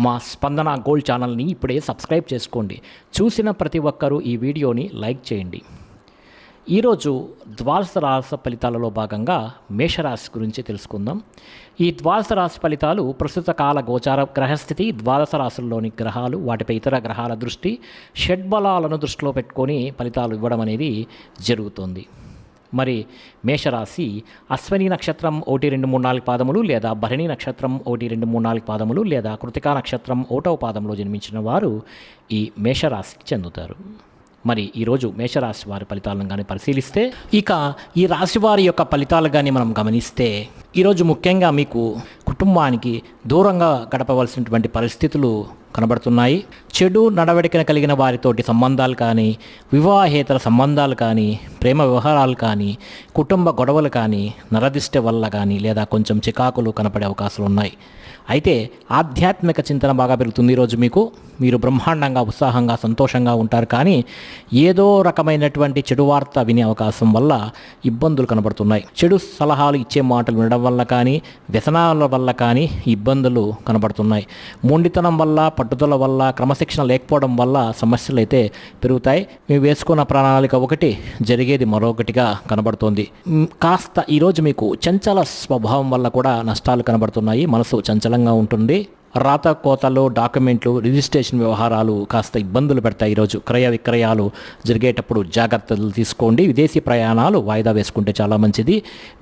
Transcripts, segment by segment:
మా స్పందన గోల్డ్ ఛానల్ని ఇప్పుడే సబ్స్క్రైబ్ చేసుకోండి. చూసిన ప్రతి ఒక్కరూ ఈ వీడియోని లైక్ చేయండి. ఈరోజు ద్వాదశ రాశి ఫలితాలలో భాగంగా మేషరాశి గురించి తెలుసుకుందాం. ఈ ద్వాదశ రాశి ఫలితాలు ప్రస్తుత కాల గోచార గ్రహస్థితి, ద్వాదశ రాశుల్లోని గ్రహాలు, వాటిపై ఇతర గ్రహాల దృష్టి, షడ్బలాలను దృష్టిలో పెట్టుకొని ఫలితాలు ఇవ్వడం అనేది జరుగుతుంది. మరి మేషరాశి అశ్వని నక్షత్రం 1, 2, 3, 4 పాదములు లేదా భరణి నక్షత్రం 1, 2, 3, 4 పాదములు లేదా కృతికా నక్షత్రం 1వ పాదంలో జన్మించిన వారు ఈ మేషరాశికి చెందుతారు. మరి ఈరోజు మేషరాశి వారి ఫలితాలను కానీ పరిశీలిస్తే, ఇక ఈ రాశి వారి యొక్క ఫలితాలు కానీ మనం గమనిస్తే, ఈరోజు ముఖ్యంగా మీకు కుటుంబానికి దూరంగా గడపవలసినటువంటి పరిస్థితులు కనబడుతున్నాయి. చెడు నడవడికన కలిగిన వారితోటి సంబంధాలు కానీ, వివాహేతర సంబంధాలు కానీ, ప్రేమ వ్యవహారాలు కానీ, కుటుంబ గొడవలు కానీ, నరదిష్టి వల్ల కానీ లేదా కొంచెం చికాకులు కనపడే అవకాశాలు ఉన్నాయి. అయితే ఆధ్యాత్మిక చింతన బాగా పెరుగుతుంది. ఈరోజు మీరు బ్రహ్మాండంగా, ఉత్సాహంగా, సంతోషంగా ఉంటారు. కానీ ఏదో రకమైనటువంటి చెడు వార్త వినే అవకాశం వల్ల ఇబ్బందులు కనబడుతున్నాయి. చెడు సలహాలు ఇచ్చే మాటలు వినడం వల్ల కానీ, వ్యసనాల వల్ల కానీ ఇబ్బందులు కనబడుతున్నాయి. మొండితనం వల్ల, పట్టుదల వల్ల, క్రమశిక్షణ లేకపోవడం వల్ల సమస్యలు అయితే పెరుగుతాయి. మేము వేసుకున్న ప్రణాళిక ఒకటి, జరిగేది మరొకటిగా కనబడుతోంది. కాస్త ఈరోజు మీకు చంచల స్వభావం వల్ల కూడా నష్టాలు కనబడుతున్నాయి. మనసు చంచలంగా ఉంటుంది. రాత కోతలు, డాక్యుమెంట్లు, రిజిస్ట్రేషన్ వ్యవహారాలు కాస్త ఇబ్బందులు పెడతాయి. ఈరోజు క్రయ విక్రయాలు జరిగేటప్పుడు జాగ్రత్తలు తీసుకోండి. విదేశీ ప్రయాణాలు వాయిదా వేసుకుంటే చాలా మంచిది.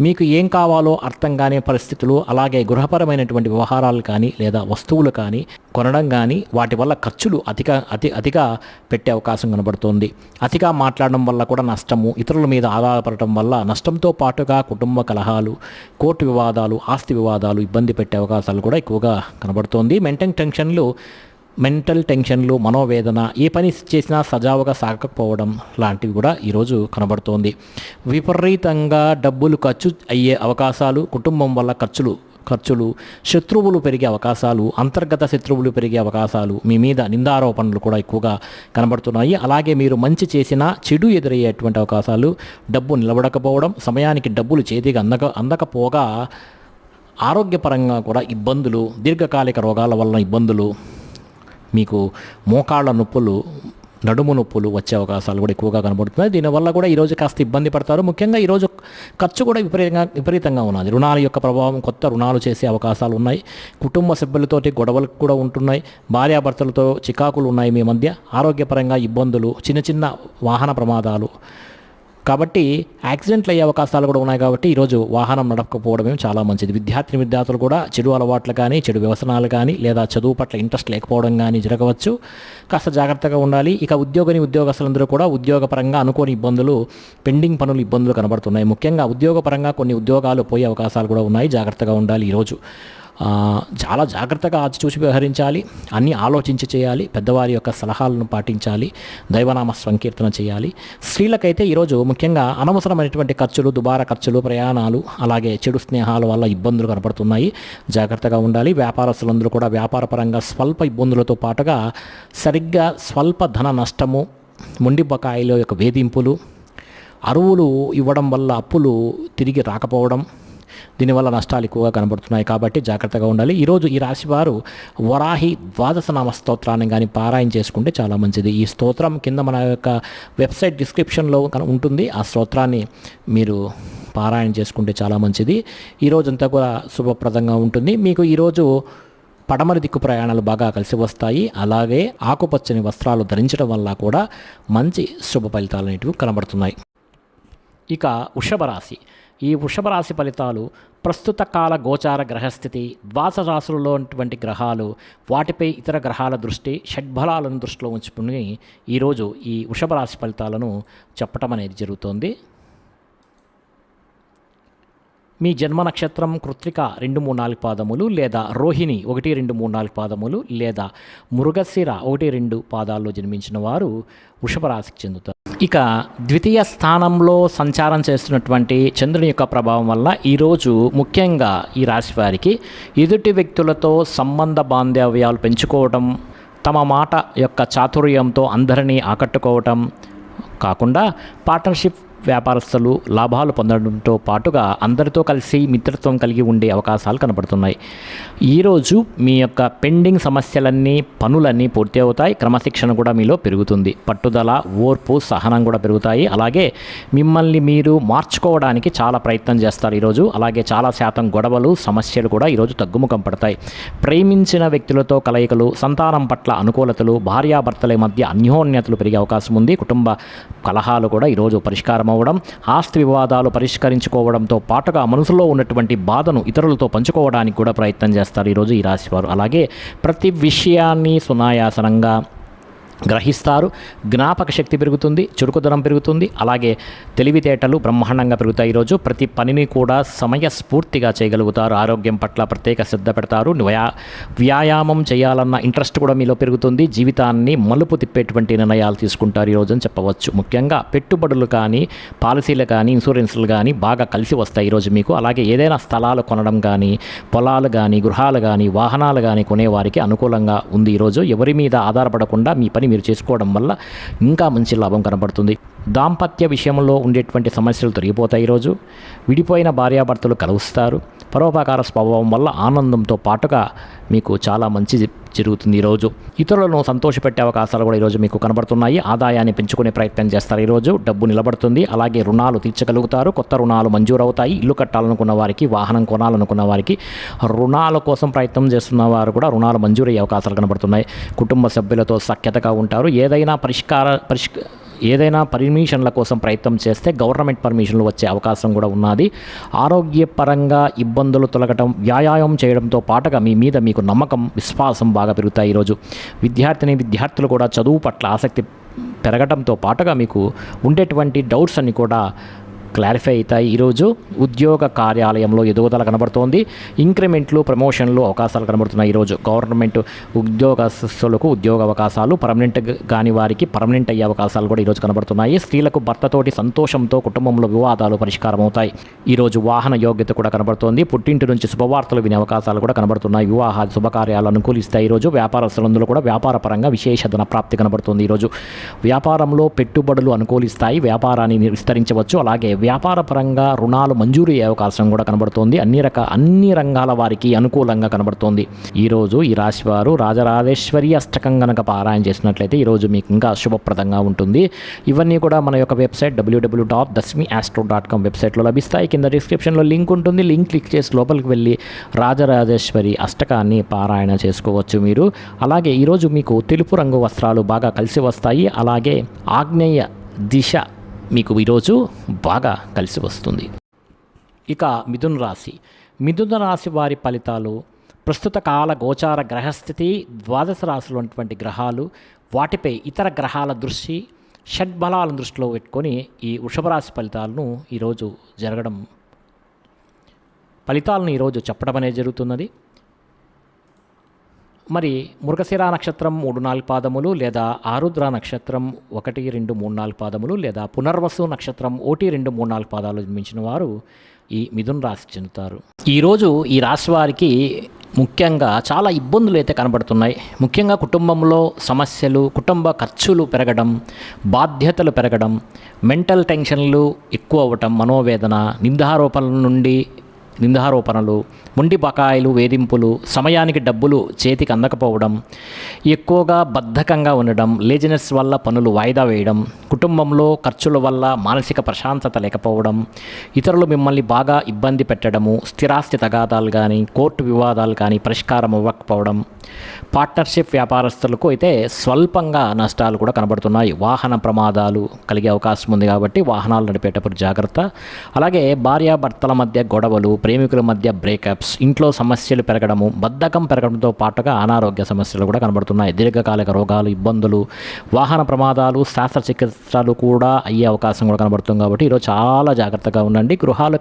మీకు ఏం కావాలో అర్థం కాని పరిస్థితులు, అలాగే గృహపరమైనటువంటి వ్యవహారాలు కానీ లేదా వస్తువులు కానీ కొనడం కానీ, వాటి వల్ల ఖర్చులు అతిగా పెట్టే అవకాశం కనబడుతోంది. అతిగా మాట్లాడడం వల్ల కూడా నష్టము, ఇతరుల మీద ఆధారపడటం వల్ల నష్టంతో పాటుగా కుటుంబ కలహాలు, కోర్టు వివాదాలు, ఆస్తి వివాదాలు ఇబ్బంది పెట్టే అవకాశాలు కూడా ఎక్కువగా కనబడుతోంది. మెంటల్ టెన్షన్లు, మనోవేదన, ఏ పని చేసినా సజావుగా సాగకపోవడం లాంటివి కూడా ఈరోజు కనబడుతోంది. విపరీతంగా డబ్బులు ఖర్చు అయ్యే అవకాశాలు, కుటుంబం వల్ల ఖర్చులు, శత్రువులు పెరిగే అవకాశాలు, అంతర్గత శత్రువులు పెరిగే అవకాశాలు, మీ మీద నిందారోపణలు కూడా ఎక్కువగా కనబడుతున్నాయి. అలాగే మీరు మంచి చేసినా చెడు ఎదురయ్యేటువంటి అవకాశాలు, డబ్బు నిలబడకపోవడం, సమయానికి డబ్బులు చేతికి అందకపోగా ఆరోగ్యపరంగా కూడా ఇబ్బందులు, దీర్ఘకాలిక రోగాల వలన ఇబ్బందులు, మీకు మోకాళ్ళ నొప్పులు, నడుము నొప్పులు వచ్చే అవకాశాలు కూడా ఎక్కువగా కనబడుతున్నాయి. దీనివల్ల కూడా ఈరోజు కాస్త ఇబ్బంది పడతారు. ముఖ్యంగా ఈరోజు ఖర్చు కూడా విపరీతంగా ఉన్నది. రుణాల యొక్క ప్రభావం, కొత్త రుణాలు చేసే అవకాశాలు ఉన్నాయి. కుటుంబ సభ్యులతోటి గొడవలు కూడా ఉంటున్నాయి. భార్యాభర్తలతో చికాకులు ఉన్నాయి మీ మధ్య. ఆరోగ్యపరంగా ఇబ్బందులు, చిన్న వాహన ప్రమాదాలు, కాబట్టి యాక్సిడెంట్లు అయ్యే అవకాశాలు కూడా ఉన్నాయి. కాబట్టి ఈరోజు వాహనం నడపకపోవడమే చాలా మంచిది. విద్యార్థులు కూడా చెడు అలవాట్లు కానీ, చెడు వ్యసనాలు కానీ లేదా చదువు పట్ల ఇంట్రెస్ట్ లేకపోవడం కానీ జరగవచ్చు. కాస్త జాగ్రత్తగా ఉండాలి. ఇక ఉద్యోగస్తులందరూ కూడా ఉద్యోగపరంగా అనుకోని ఇబ్బందులు, పెండింగ్ పనులు ఇబ్బందులు కనబడుతున్నాయి. ముఖ్యంగా ఉద్యోగపరంగా కొన్ని ఉద్యోగాలు పోయే అవకాశాలు కూడా ఉన్నాయి. జాగ్రత్తగా ఉండాలి. ఈరోజు చాలా జాగ్రత్తగా చూసి వ్యవహరించాలి. అన్నీ ఆలోచించి చేయాలి. పెద్దవారి యొక్క సలహాలను పాటించాలి. దైవనామ సంకీర్తన చేయాలి. స్త్రీలకైతే ఈరోజు ముఖ్యంగా అనవసరమైనటువంటి ఖర్చులు, దుబారా ఖర్చులు, ప్రయాణాలు, అలాగే చెడు స్నేహాల వల్ల ఇబ్బందులు కనపడుతున్నాయి. జాగ్రత్తగా ఉండాలి. వ్యాపారస్తులందరూ కూడా వ్యాపారపరంగా స్వల్ప ఇబ్బందులతో పాటుగా సరిగ్గా స్వల్ప ధన నష్టము, మొండి బకాయిల యొక్క వేధింపులు, అరువులు ఇవ్వడం వల్ల అప్పులు తిరిగి రాకపోవడం, దీనివల్ల నష్టాలు ఎక్కువగా కనబడుతున్నాయి. కాబట్టి జాగ్రత్తగా ఉండాలి. ఈరోజు ఈ రాశి వారు వరాహి ద్వాదశ నామ స్తోత్రాన్ని కానీ పారాయణ చేసుకుంటే చాలా మంచిది. ఈ స్తోత్రం కింద మన యొక్క వెబ్సైట్ డిస్క్రిప్షన్లో ఉంటుంది. ఆ స్తోత్రాన్ని మీరు పారాయణ చేసుకుంటే చాలా మంచిది. ఈరోజంతా కూడా శుభప్రదంగా ఉంటుంది. మీకు ఈరోజు పడమరి దిక్కు ప్రయాణాలు బాగా కలిసి వస్తాయి. అలాగే ఆకుపచ్చని వస్త్రాలు ధరించడం వల్ల కూడా మంచి శుభ ఫలితాలు అనేటివి కనబడుతున్నాయి. ఇక వృషభ రాశి. ఈ వృషభ రాశి ఫలితాలు ప్రస్తుత కాల గోచార గ్రహస్థితి, ద్వాదశ రాశులలో ఉన్నటువంటి గ్రహాలు, వాటిపై ఇతర గ్రహాల దృష్టి, షడ్బలాలను దృష్టిలో ఉంచుకుని ఈరోజు ఈ వృషభ రాశి ఫలితాలను చెప్పటం అనేది జరుగుతోంది. మీ జన్మ నక్షత్రం కృత్తిక 2, 3, 4 పాదములు లేదా రోహిణి 1, 2, 3, 4 పాదములు లేదా మృగశిర 1, 2 పాదాల్లో జన్మించిన వారు వృషభ రాశికి చెందుతారు. ఇక ద్వితీయ స్థానంలో సంచారం చేస్తున్నటువంటి చంద్రుని యొక్క ప్రభావం వల్ల ఈరోజు ముఖ్యంగా ఈ రాశి వారికి ఎదుటి వ్యక్తులతో సంబంధ బాంధవ్యాలు పెంచుకోవడం, తమ మాట యొక్క చాతుర్యంతో అందరినీ ఆకట్టుకోవటం కాకుండా పార్ట్నర్షిప్ వ్యాపారస్తులు లాభాలు పొందడంతో పాటుగా అందరితో కలిసి మిత్రత్వం కలిగి ఉండే అవకాశాలు కనబడుతున్నాయి. ఈరోజు మీ యొక్క పెండింగ్ సమస్యలన్నీ పనులన్నీ పూర్తి అవుతాయి. క్రమశిక్షణ కూడా మీలో పెరుగుతుంది. పట్టుదల, ఓర్పు, సహనం కూడా పెరుగుతాయి. అలాగే మిమ్మల్ని మీరు మార్చుకోవడానికి చాలా ప్రయత్నం చేస్తారు ఈరోజు. అలాగే చాలా శాతం గొడవలు, సమస్యలు కూడా ఈరోజు తగ్గుముఖం పడతాయి. ప్రేమించిన వ్యక్తులతో కలయికలు, సంతానం పట్ల అనుకూలతలు, భార్యాభర్తల మధ్య అన్యోన్యతలు పెరిగే అవకాశం ఉంది. కుటుంబ కలహాలు కూడా ఈరోజు పరిష్కారం అవ్వడం, ఆస్తి వివాదాలు పరిష్కరించుకోవడంతో పాటుగా మనసులో ఉన్నటువంటి బాధను ఇతరులతో పంచుకోవడానికి కూడా ప్రయత్నం చేస్తారు ఈరోజు ఈ రాశివారు. అలాగే ప్రతి విషయాన్ని సునాయాసనంగా గ్రహిస్తారు. జ్ఞాపక శక్తి పెరుగుతుంది, చురుకుదనం పెరుగుతుంది. అలాగే తెలివితేటలు బ్రహ్మాండంగా పెరుగుతాయి. ఈరోజు ప్రతి పనిని కూడా సమయస్ఫూర్తిగా చేయగలుగుతారు. ఆరోగ్యం పట్ల ప్రత్యేక శ్రద్ధ పెడతారు. వ్యాయామం చేయాలన్న ఇంట్రెస్ట్ కూడా మీలో పెరుగుతుంది. జీవితాన్ని మలుపు తిప్పేటువంటి నిర్ణయాలు తీసుకుంటారు ఈరోజు అని చెప్పవచ్చు. ముఖ్యంగా పెట్టుబడులు కానీ, పాలసీలు కానీ, ఇన్సూరెన్స్లు కానీ బాగా కలిసి వస్తాయి ఈరోజు మీకు. అలాగే ఏదైనా స్థలాలు కొనడం కానీ, పొలాలు కానీ, గృహాలు కానీ, వాహనాలు కానీ కొనేవారికి అనుకూలంగా ఉంది ఈరోజు. ఎవరి మీద ఆధారపడకుండా మీ పని మీరు చేసుకోవడం వల్ల ఇంకా మంచి లాభం కనబడుతుంది. దాంపత్య విషయంలో ఉండేటువంటి సమస్యలు తొలగిపోతాయి ఈరోజు. విడిపోయిన భార్యాభర్తలు కలుస్తారు. పరోపకార స్వభావం వల్ల ఆనందంతో పాటుగా మీకు చాలా మంచి జరుగుతుంది ఈరోజు. ఇతరులను సంతోషపెట్టే అవకాశాలు కూడా ఈరోజు మీకు కనబడుతున్నాయి. ఆదాయాన్ని పెంచుకునే ప్రయత్నం చేస్తారు ఈరోజు. డబ్బు నిలబడుతుంది. అలాగే రుణాలు తీర్చగలుగుతారు. కొత్త రుణాలు మంజూరవుతాయి. ఇల్లు కట్టాలనుకున్న వారికి, వాహనం కొనాలనుకున్న వారికి, రుణాల కోసం ప్రయత్నం చేస్తున్న వారు కూడా రుణాలు మంజూరయ్యే అవకాశాలు కనబడుతున్నాయి. కుటుంబ సభ్యులతో సఖ్యతగా ఉంటారు. ఏదైనా పర్మిషన్ల కోసం ప్రయత్నం చేస్తే గవర్నమెంట్ పర్మిషన్లు వచ్చే అవకాశం కూడా ఉన్నది. ఆరోగ్యపరంగా ఇబ్బందులు తొలగటం, వ్యాయామం చేయడంతో పాటుగా మీ మీద మీకు నమ్మకం, విశ్వాసం బాగా పెరుగుతాయి ఈరోజు. విద్యార్థులు కూడా చదువు పట్ల ఆసక్తి పెరగడంతో పాటుగా మీకు ఉండేటువంటి డౌట్స్ అన్ని కూడా క్లారిఫై అవుతాయి ఈరోజు. ఉద్యోగ కార్యాలయంలో ఎదుగుదల కనబడుతోంది. ఇంక్రిమెంట్లు, ప్రమోషన్లు అవకాశాలు కనబడుతున్నాయి ఈరోజు. గవర్నమెంట్ ఉద్యోగస్తులకు ఉద్యోగ అవకాశాలు, పర్మనెంట్ కాని వారికి పర్మనెంట్ అయ్యే అవకాశాలు కూడా ఈరోజు కనబడుతున్నాయి. స్త్రీలకు భర్తతోటి సంతోషంతో కుటుంబంలో వివాదాలు పరిష్కారం అవుతాయి ఈరోజు. వాహన యోగ్యత కూడా కనబడుతోంది. పుట్టింటి నుంచి శుభవార్తలు వినే అవకాశాలు కూడా కనబడుతున్నాయి. వివాహాలు, శుభకార్యాలు అనుకూలిస్తాయి ఈరోజు. వ్యాపారస్తులందరూ కూడా వ్యాపార పరంగా విశేష ధన ప్రాప్తి కనబడుతుంది ఈరోజు. వ్యాపారంలో పెట్టుబడులు అనుకూలిస్తాయి. వ్యాపారాన్ని విస్తరించవచ్చు. అలాగే వ్యాపార పరంగా రుణాలు మంజూరు అయ్యే అవకాశం కూడా కనబడుతోంది. అన్ని రంగాల వారికి అనుకూలంగా కనబడుతోంది ఈరోజు. ఈ రాశి వారు రాజరాజేశ్వరి అష్టకం కనుక పారాయణ చేసినట్లయితే ఈరోజు మీకు ఇంకా శుభప్రదంగా ఉంటుంది. ఇవన్నీ కూడా మన యొక్క వెబ్సైట్ www.dasmiastro.com వెబ్సైట్లో లభిస్తాయి. కింద డిస్క్రిప్షన్లో లింక్ ఉంటుంది. లింక్ క్లిక్ చేసి లోపలికి వెళ్ళి రాజరాజేశ్వరి అష్టకాన్ని పారాయణ చేసుకోవచ్చు మీరు. అలాగే ఈరోజు మీకు తెలుపు రంగు వస్త్రాలు బాగా కలిసి వస్తాయి. అలాగే ఆగ్నేయ దిశ మీకు ఈరోజు బాగా కలిసి వస్తుంది. ఇక మిథున రాశి వారి ఫలితాలు. ప్రస్తుత కాల గోచార గ్రహస్థితి, ద్వాదశ రాశులు ఉన్నటువంటి గ్రహాలు, వాటిపై ఇతర గ్రహాల దృష్టి, షడ్బలాలను దృష్టిలో పెట్టుకొని ఈ వృషభ రాశి ఫలితాలను ఈరోజు చెప్పడం అనేది జరుగుతున్నది. మరి మృగశిర నక్షత్రం 3-4 పాదములు, లేదా ఆరుద్ర నక్షత్రం 1, 2, 3, 4 పాదములు, లేదా పునర్వసు నక్షత్రం 1, 2, 3, 4 పాదాలు జన్మించిన వారు ఈ మిథున రాశికి చెందుతారు. ఈరోజు ఈ రాశి వారికి ముఖ్యంగా చాలా ఇబ్బందులు అయితే కనబడుతున్నాయి. ముఖ్యంగా కుటుంబంలో సమస్యలు, కుటుంబ ఖర్చులు పెరగడం, బాధ్యతలు పెరగడం, మెంటల్ టెన్షన్లు ఎక్కువ అవ్వటం, మనోవేదన, నిందారోపణలు, మొండి బకాయిలు, వేధింపులు, సమయానికి డబ్బులు చేతికి అందకపోవడం, ఎక్కువగా బద్ధకంగా ఉండడం, లేజినెస్ వల్ల పనులు వాయిదా వేయడం, కుటుంబంలో ఖర్చుల వల్ల మానసిక ప్రశాంతత లేకపోవడం, ఇతరులు మిమ్మల్ని బాగా ఇబ్బంది పెట్టడము, స్థిరాస్తి తగాదాలు కానీ, కోర్టు వివాదాలు కానీ పరిష్కారం అవ్వకపోవడం, పార్ట్నర్షిప్ వ్యాపారస్తులకు అయితే స్వల్పంగా నష్టాలు కూడా కనబడుతున్నాయి. వాహన ప్రమాదాలు కలిగే అవకాశం ఉంది కాబట్టి వాహనాలు నడిపేటప్పుడు జాగ్రత్త. అలాగే భార్యాభర్తల మధ్య గొడవలు, ప్రేమికుల మధ్య బ్రేకప్స్, ఇంట్లో సమస్యలు పెరగడము, బద్ధకం పెరగడంతో పాటుగా అనారోగ్య సమస్యలు కూడా కనబడుతున్నాయి. దీర్ఘకాలిక రోగాలు, ఇబ్బందులు, వాహన ప్రమాదాలు, శస్త్రచికిత్సలు కూడా అయ్యే అవకాశం కూడా కనబడుతుంది. కాబట్టి ఈరోజు చాలా జాగ్రత్తగా ఉండండి. గృహాలు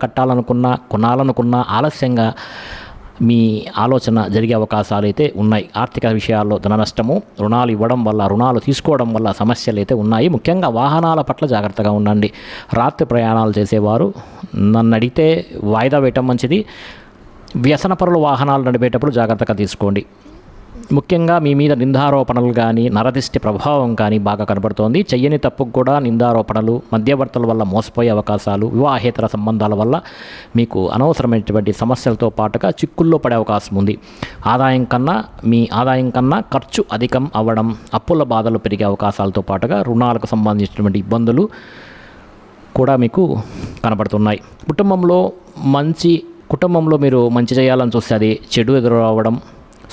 కొనాలనుకున్న ఆలస్యంగా మీ ఆలోచన జరిగే అవకాశాలు అయితే ఉన్నాయి. ఆర్థిక విషయాల్లో ధన నష్టము, రుణాలు తీసుకోవడం వల్ల సమస్యలు అయితే ఉన్నాయి. ముఖ్యంగా వాహనాల పట్ల జాగ్రత్తగా ఉండండి. రాత్రి ప్రయాణాలు చేసేవారు నన్ను అడిగితే వాయిదా వేయటం మంచిది. వ్యసనపరుల వాహనాలు నడిపేటప్పుడు జాగ్రత్తగా తీసుకోండి. ముఖ్యంగా మీ మీద నిందారోపణలు కానీ నరదిష్టి ప్రభావం కానీ బాగా కనబడుతోంది. చెయ్యని తప్పుకు కూడా నిందారోపణలు, మధ్యవర్తుల వల్ల మోసపోయే అవకాశాలు, వివాహేతర సంబంధాల వల్ల మీకు అనవసరమైనటువంటి సమస్యలతో పాటుగా చిక్కుల్లో పడే అవకాశం ఉంది. మీ ఆదాయం కన్నా ఖర్చు అధికం అవ్వడం, అప్పుల బాధలు పెరిగే అవకాశాలతో పాటుగా రుణాలకు సంబంధించినటువంటి ఇబ్బందులు కూడా మీకు కనబడుతున్నాయి. కుటుంబంలో మీరు మంచి చేయాలని చూస్తే అది చెడు ఎదురు రావడం,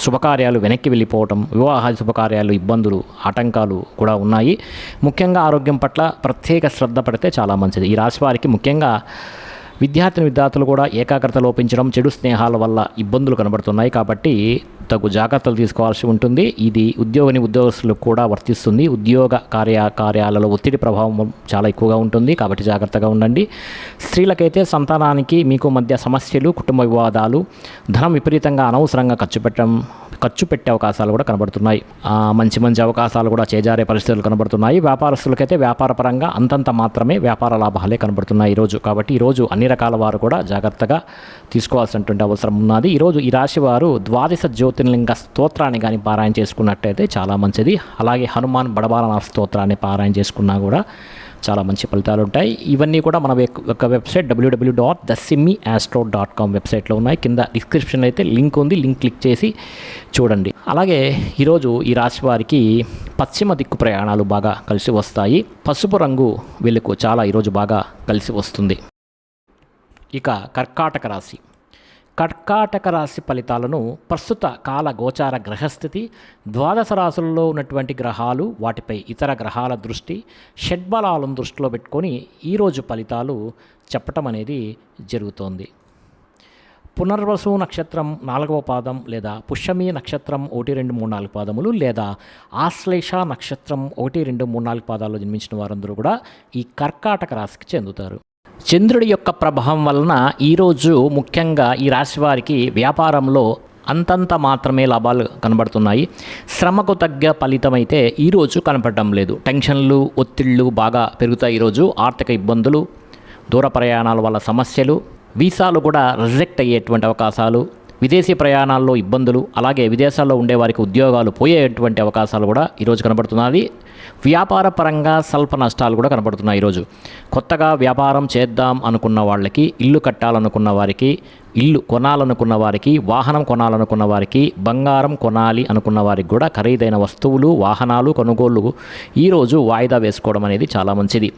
శుభకార్యాలు వెనక్కి వెళ్ళిపోవటం, వివాహాది శుభకార్యాలు ఇబ్బందులు, ఆటంకాలు కూడా ఉన్నాయి. ముఖ్యంగా ఆరోగ్యం పట్ల ప్రత్యేక శ్రద్ధ పడితే చాలా మంచిది. ఈ రాశి వారికి ముఖ్యంగా విద్యార్థులు కూడా ఏకాగ్రత లోపించడం, చెడు స్నేహాల వల్ల ఇబ్బందులు కనబడుతున్నాయి. కాబట్టి తగు జాగ్రత్తలు తీసుకోవాల్సి ఉంటుంది. ఇది ఉద్యోగస్తులకు కూడా వర్తిస్తుంది. ఉద్యోగ కార్యాలలో ఒత్తిడి ప్రభావం చాలా ఎక్కువగా ఉంటుంది కాబట్టి జాగ్రత్తగా ఉండండి. స్త్రీలకైతే సంతానానికి మీకు మధ్య సమస్యలు, కుటుంబ వివాదాలు, ధనం విపరీతంగా అనవసరంగా ఖర్చు పెట్టే అవకాశాలు కూడా కనబడుతున్నాయి. మంచి అవకాశాలు కూడా చేజారే పరిస్థితులు కనబడుతున్నాయి. వ్యాపారస్తులకైతే వ్యాపారపరంగా అంతంత మాత్రమే వ్యాపార లాభాలే కనబడుతున్నాయి ఈరోజు. కాబట్టి ఈరోజు అన్ని రకాల వారు కూడా జాగ్రత్తగా తీసుకోవాల్సినటువంటి అవసరం ఉన్నది. ఈరోజు ఈ రాశి వారు ద్వాదశ జ్యోతిర్లింగ స్తోత్రాన్ని కానీ పారాయణ చేసుకున్నట్టయితే చాలా మంచిది. అలాగే హనుమాన్ బడబాలన స్తోత్రాన్ని పారాయణ చేసుకున్నా కూడా చాలా మంచి ఫలితాలు ఉంటాయి. ఇవన్నీ కూడా మన యొక్క వెబ్సైట్ www.thesimmyastro.com వెబ్సైట్లో ఉన్నాయి. కింద డిస్క్రిప్షన్ అయితే లింక్ ఉంది, లింక్ క్లిక్ చేసి చూడండి. అలాగే ఈరోజు ఈ రాశి వారికి పశ్చిమ దిక్కు ప్రయాణాలు బాగా కలిసి వస్తాయి. పసుపు రంగు వీళ్ళకు చాలా ఈరోజు బాగా కలిసి వస్తుంది. ఇక కర్కాటక రాశి ఫలితాలను ప్రస్తుత కాల గోచార గ్రహస్థితి, ద్వాదశ రాశుల్లో ఉన్నటువంటి గ్రహాలు, వాటిపై ఇతర గ్రహాల దృష్టి, షడ్బలాలను దృష్టిలో పెట్టుకొని ఈరోజు ఫలితాలు చెప్పటం అనేది జరుగుతోంది. పునర్వసు నక్షత్రం 4వ పాదం లేదా పుష్యమి నక్షత్రం 1, 2, 3, 4 పాదములు లేదా ఆశ్లేష నక్షత్రం 1, 2, 3, 4 పాదాల్లో జన్మించిన వారందరూ కూడా ఈ కర్కాటక రాశికి చెందుతారు. చంద్రుడి యొక్క ప్రభావం వలన ఈరోజు ముఖ్యంగా ఈ రాశి వారికి వ్యాపారంలో అంతంత మాత్రమే లాభాలు కనబడుతున్నాయి. శ్రమకు తగ్గ ఫలితం అయితే ఈరోజు కనపడటం లేదు. టెన్షన్లు, ఒత్తిళ్లు బాగా పెరుగుతాయి. ఈరోజు ఆర్థిక ఇబ్బందులు, దూర ప్రయాణాల వల్ల సమస్యలు, వీసాలు కూడా రిజెక్ట్ అయ్యేటువంటి అవకాశాలు, విదేశీ ప్రయాణాల్లో ఇబ్బందులు, అలాగే విదేశాల్లో ఉండే వారికి ఉద్యోగాలు పోయేటువంటి అవకాశాలు కూడా ఈరోజు కనబడుతున్నది. వ్యాపార పరంగా స్వల్ప నష్టాలు కూడా కనబడుతున్నాయి. ఈరోజు కొత్తగా వ్యాపారం చేద్దాం అనుకున్న వాళ్ళకి, ఇల్లు కట్టాలనుకున్న వారికి, ఇల్లు కొనాలనుకున్న వారికి, వాహనం కొనాలనుకున్న వారికి, బంగారం కొనాలి అనుకున్న వారికి కూడా ఖరీదైన వస్తువులు, వాహనాలు కొనుగోళ్లు ఈరోజు వాయిదా వేసుకోవడం అనేది చాలా మంచిది.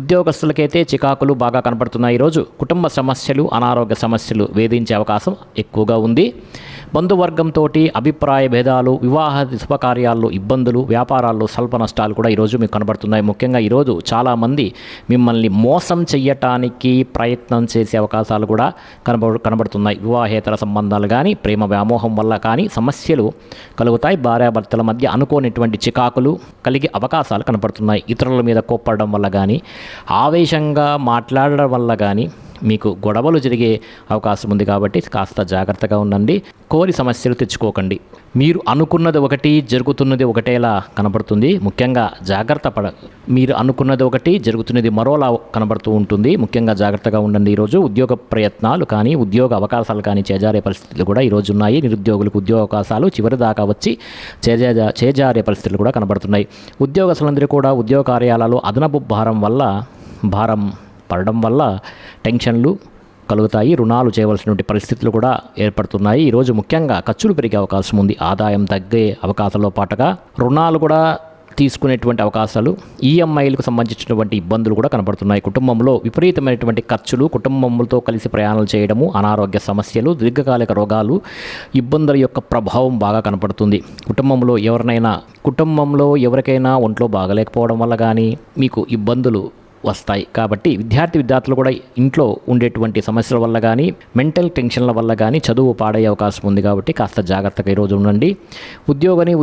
ఉద్యోగస్తులకైతే చికాకులు బాగా కనపడుతున్నాయి. ఈరోజు కుటుంబ సమస్యలు, అనారోగ్య సమస్యలు వేధించే అవకాశం ఎక్కువగా ఉంది. బంధువర్గంతో అభిప్రాయ భేదాలు, వివాహ శుభకార్యాల్లో ఇబ్బందులు, వ్యాపారాల్లో స్వల్ప నష్టాలు కూడా ఈరోజు మీకు కనబడుతున్నాయి. ముఖ్యంగా ఈరోజు చాలామంది మిమ్మల్ని మోసం చెయ్యటానికి ప్రయత్నం చేసే అవకాశాలు కూడా కనబడుతున్నాయి. వివాహేతర సంబంధాలు కానీ, ప్రేమ వ్యామోహం వల్ల కానీ సమస్యలు కలుగుతాయి. భార్యాభర్తల మధ్య అనుకోనిటువంటి చికాకులు కలిగే అవకాశాలు కనబడుతున్నాయి. ఇతరుల మీద కోప్పడడం వల్ల కానీ, ఆవేశంగా మాట్లాడడం వల్ల కానీ మీకు గొడవలు జరిగే అవకాశం ఉంది. కాబట్టి కాస్త జాగ్రత్తగా ఉండండి. కోరి సమస్యలు తెచ్చుకోకండి. మీరు అనుకున్నది ఒకటి, జరుగుతున్నది ఒకటేలా కనబడుతుంది. ముఖ్యంగా మీరు అనుకున్నది ఒకటి, జరుగుతున్నది మరోలా కనబడుతూ ఉంటుంది. ముఖ్యంగా జాగ్రత్తగా ఉండండి. ఈరోజు ఉద్యోగ ప్రయత్నాలు కానీ, ఉద్యోగ అవకాశాలు కానీ చేజారే పరిస్థితులు కూడా ఈరోజు ఉన్నాయి. నిరుద్యోగులకు ఉద్యోగ అవకాశాలు చివరి దాకా వచ్చి చేజారే పరిస్థితులు కూడా కనబడుతున్నాయి. ఉద్యోగస్తులందరూ కూడా ఉద్యోగ కార్యాలలో అదనపు భారం పడడం వల్ల టెన్షన్లు కలుగుతాయి. రుణాలు చేయవలసినటువంటి పరిస్థితులు కూడా ఏర్పడుతున్నాయి. ఈరోజు ముఖ్యంగా ఖర్చులు పెరిగే అవకాశం ఉంది. ఆదాయం తగ్గే అవకాశాలతో పాటుగా రుణాలు కూడా తీసుకునేటువంటి అవకాశాలు, ఈఎంఐలకు సంబంధించినటువంటి ఇబ్బందులు కూడా కనబడుతున్నాయి. కుటుంబంలో విపరీతమైనటువంటి ఖర్చులు, కుటుంబంతో కలిసి ప్రయాణాలు చేయడము, అనారోగ్య సమస్యలు, దీర్ఘకాలిక రోగాలు, ఇబ్బందుల యొక్క ప్రభావం బాగా కనపడుతుంది. కుటుంబంలో ఎవరికైనా ఒంట్లో బాగలేకపోవడం వల్ల కానీ మీకు ఇబ్బందులు వస్తాయి. కాబట్టి విద్యార్థులు కూడా ఇంట్లో ఉండేటువంటి సమస్యల వల్ల కానీ, మెంటల్ టెన్షన్ల వల్ల కానీ చదువు పాడయ్యే అవకాశం ఉంది. కాబట్టి కాస్త జాగ్రత్తగా ఈరోజు ఉండండి.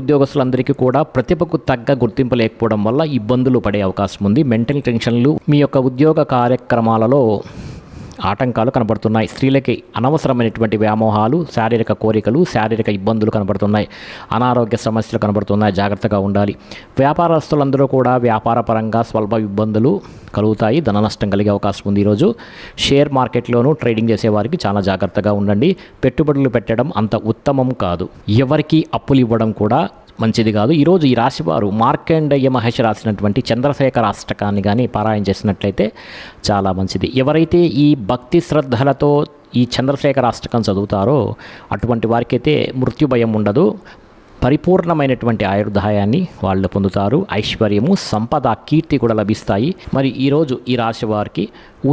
ఉద్యోగస్తులందరికీ కూడా ప్రతిభకు తగ్గ గుర్తింపు లేకపోవడం వల్ల ఇబ్బందులు పడే అవకాశం ఉంది. మెంటల్ టెన్షన్లు మీ యొక్క ఉద్యోగ కార్యక్రమాలలో ఆటంకాలు కనబడుతున్నాయి. స్త్రీలకి అనవసరమైనటువంటి వ్యామోహాలు, శారీరక కోరికలు, శారీరక ఇబ్బందులు కనబడుతున్నాయి. అనారోగ్య సమస్యలు కనబడుతున్నాయి. జాగ్రత్తగా ఉండాలి. వ్యాపారస్తులందరూ కూడా వ్యాపారపరంగా స్వల్ప ఇబ్బందులు కలుగుతాయి. ధన నష్టం కలిగే అవకాశం ఉంది. ఈరోజు షేర్ మార్కెట్లోనూ ట్రేడింగ్ చేసేవారికి చాలా జాగ్రత్తగా ఉండండి. పెట్టుబడులు పెట్టడం అంత ఉత్తమం కాదు. ఎవరికి అప్పులు ఇవ్వడం కూడా మంచిది కాదు. ఈరోజు ఈ రాశివారు మార్కండేయ మహర్షి రాసినటువంటి చంద్రశేఖర అష్టకాన్ని కానీ పారాయణ చేసినట్లయితే చాలా మంచిది. ఎవరైతే ఈ భక్తి శ్రద్ధలతో ఈ చంద్రశేఖర అష్టకం చదువుతారో అటువంటి వారికైతే మృత్యు భయం ఉండదు. పరిపూర్ణమైనటువంటి ఆయుర్దాయాన్ని వాళ్ళు పొందుతారు. ఐశ్వర్యము, సంపద, కీర్తి కూడా లభిస్తాయి. మరి ఈరోజు ఈ రాశి వారికి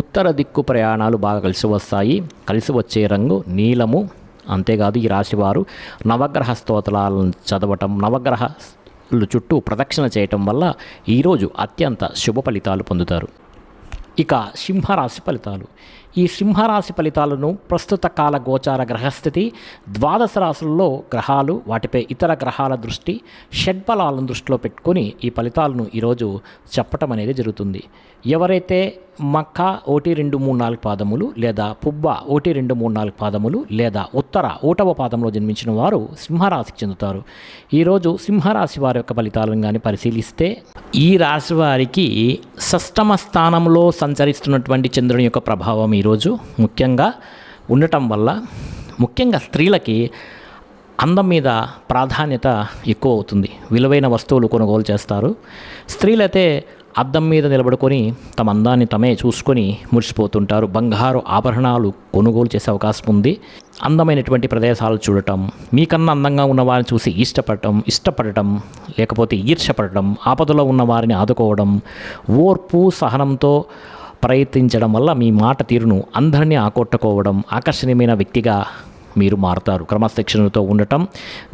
ఉత్తర దిక్కు ప్రయాణాలు బాగా కలిసి వస్తాయి. కలిసి వచ్చే రంగు నీలము. అంతేకాదు ఈ రాశివారు నవగ్రహ స్తోత్రాలను చదవటం, నవగ్రహాలు చుట్టూ ప్రదక్షిణ చేయటం వల్ల ఈరోజు అత్యంత శుభ ఫలితాలు పొందుతారు. ఇక సింహరాశి ఫలితాలు. ఈ సింహరాశి ఫలితాలను ప్రస్తుత కాల గోచార గ్రహస్థితి, ద్వాదశ రాశుల్లో గ్రహాలు, వాటిపై ఇతర గ్రహాల దృష్టి, షడ్బలాలను దృష్టిలో పెట్టుకొని ఈ ఫలితాలను ఈరోజు చెప్పటం అనేది జరుగుతుంది. ఎవరైతే మక్క 1, 2, 3, 4 పాదములు లేదా పుబ్బ 1, 2, 3, 4 పాదములు లేదా ఉత్తర 1వ పాదంలో జన్మించిన వారు సింహరాశికి చెందుతారు. ఈరోజు సింహరాశి వారి యొక్క ఫలితాలను కానీ పరిశీలిస్తే ఈ రాశి వారికి షష్టమ స్థానంలో సంచరిస్తున్నటువంటి చంద్రుని యొక్క ప్రభావం ఈరోజు ముఖ్యంగా ఉండటం వల్ల ముఖ్యంగా స్త్రీలకి అందం మీద ప్రాధాన్యత ఎక్కువ అవుతుంది. విలువైన వస్తువులు కొనుగోలు చేస్తారు. స్త్రీలైతే అద్దం మీద నిలబడుకొని తమ అందాన్ని తమే చూసుకొని మురిసిపోతుంటారు. బంగారు ఆభరణాలు కొనుగోలు చేసే అవకాశం ఉంది. అందమైనటువంటి ప్రదేశాలు చూడటం, మీకన్నా అందంగా ఉన్న వారిని చూసి ఇష్టపడటం లేకపోతే ఈర్ష్యపడటం, ఆపదలో ఉన్న వారిని ఆదుకోవడం, ఓర్పు సహనంతో ప్రయత్నించడం వల్ల మీ మాట తీరును అందరినీ ఆకట్టుకోవడం, ఆకర్షణీయమైన వ్యక్తిగా మీరు మారుతారు. క్రమశిక్షణతో ఉండటం,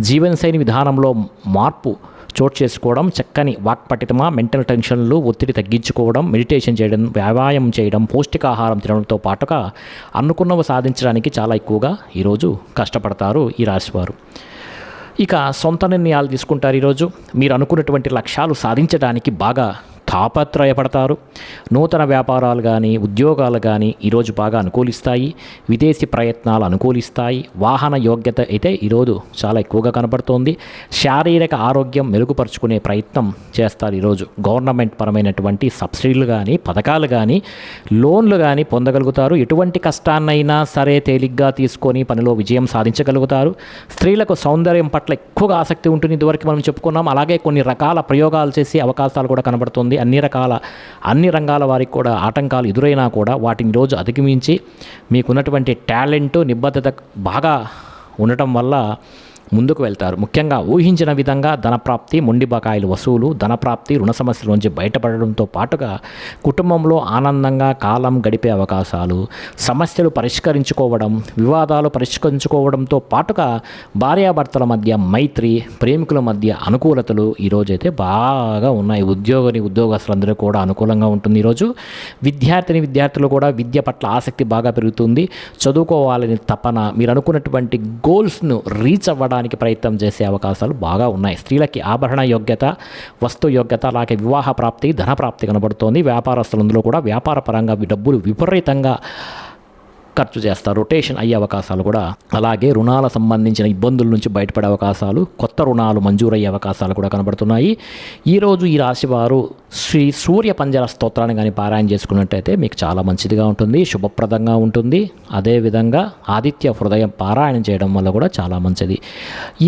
జీవనశైలి విధానంలో మార్పు చోటు చేసుకోవడం, చక్కని వాక్పటితమ, మెంటల్ టెన్షన్లు, ఒత్తిడి తగ్గించుకోవడం, మెడిటేషన్ చేయడం, వ్యాయామం చేయడం, పౌష్టికాహారం తినడంతో పాటుగా అనుకున్నవి సాధించడానికి చాలా ఎక్కువగా ఈరోజు కష్టపడతారు ఈ రాశివారు. ఇక సొంత నిర్ణయాలు తీసుకుంటారు. ఈరోజు మీరు అనుకున్నటువంటి లక్ష్యాలు సాధించడానికి బాగా తాపత్రయపడతారు. నూతన వ్యాపారాలు కానీ ఉద్యోగాలు కానీ ఈరోజు బాగా అనుకూలిస్తాయి. విదేశీ ప్రయత్నాలు అనుకూలిస్తాయి. వాహన యోగ్యత అయితే ఈరోజు చాలా ఎక్కువగా కనబడుతోంది. శారీరక ఆరోగ్యం మెరుగుపరుచుకునే ప్రయత్నం చేస్తారు. ఈరోజు గవర్నమెంట్ పరమైనటువంటి సబ్సిడీలు కానీ పథకాలు కానీ లోన్లు కానీ పొందగలుగుతారు. ఎటువంటి కష్టాన్నైనా సరే తేలిగ్గా తీసుకొని పనిలో విజయం సాధించగలుగుతారు. స్త్రీలకు సౌందర్యం పట్ల ఎక్కువగా ఆసక్తి ఉంటుంది. ఇదివరకు మనం చెప్పుకున్నాం. అలాగే కొన్ని రకాల ప్రయోగాలు చేసే అవకాశాలు కూడా కనబడుతుంది. అన్ని రంగాల వారికి కూడా ఆటంకాలు ఎదురైనా కూడా వాటిని రోజు అధిగమించి మీకున్నటువంటి టాలెంట్, నిబద్ధత బాగా ఉండటం వల్ల ముందుకు వెళ్తారు. ముఖ్యంగా ఊహించిన విధంగా ధనప్రాప్తి, మొండి బకాయిలు వసూలు, ధనప్రాప్తి, రుణ సమస్యల నుంచి బయటపడడంతో పాటుగా కుటుంబంలో ఆనందంగా కాలం గడిపే అవకాశాలు, సమస్యలు పరిష్కరించుకోవడం, వివాదాలు పరిష్కరించుకోవడంతో పాటుగా భార్యాభర్తల మధ్య మైత్రి, ప్రేమికుల మధ్య అనుకూలతలు ఈరోజైతే బాగా ఉన్నాయి. ఉద్యోగస్తులందరూ కూడా అనుకూలంగా ఉంటుంది. ఈరోజు విద్యార్థులు కూడా విద్య పట్ల ఆసక్తి బాగా పెరుగుతుంది. చదువుకోవాలని తపన, మీరు అనుకున్నటువంటి గోల్స్ను రీచ్ అవ్వడానికి ప్రయత్నం చేసే అవకాశాలు బాగా ఉన్నాయి. స్త్రీలకి ఆభరణ యోగ్యత, వస్తు యోగ్యత, అలాగే వివాహ ప్రాప్తి, ధన ప్రాప్తి కనబడుతోంది. వ్యాపారస్తులందరూ కూడా వ్యాపార పరంగా డబ్బులు విపరీతంగా ఖర్చు చేస్తారు. రొటేషన్ అయ్యే అవకాశాలు కూడా, అలాగే రుణాల సంబంధించిన ఇబ్బందుల నుంచి బయటపడే అవకాశాలు, కొత్త రుణాలు మంజూరయ్యే అవకాశాలు కూడా కనబడుతున్నాయి. ఈరోజు ఈ రాశివారు శ్రీ సూర్య పంజర స్తోత్రాన్ని కానీ పారాయణ చేసుకున్నట్టయితే మీకు చాలా మంచిదిగా ఉంటుంది, శుభప్రదంగా ఉంటుంది. అదేవిధంగా ఆదిత్య హృదయం పారాయణం చేయడం వల్ల కూడా చాలా మంచిది.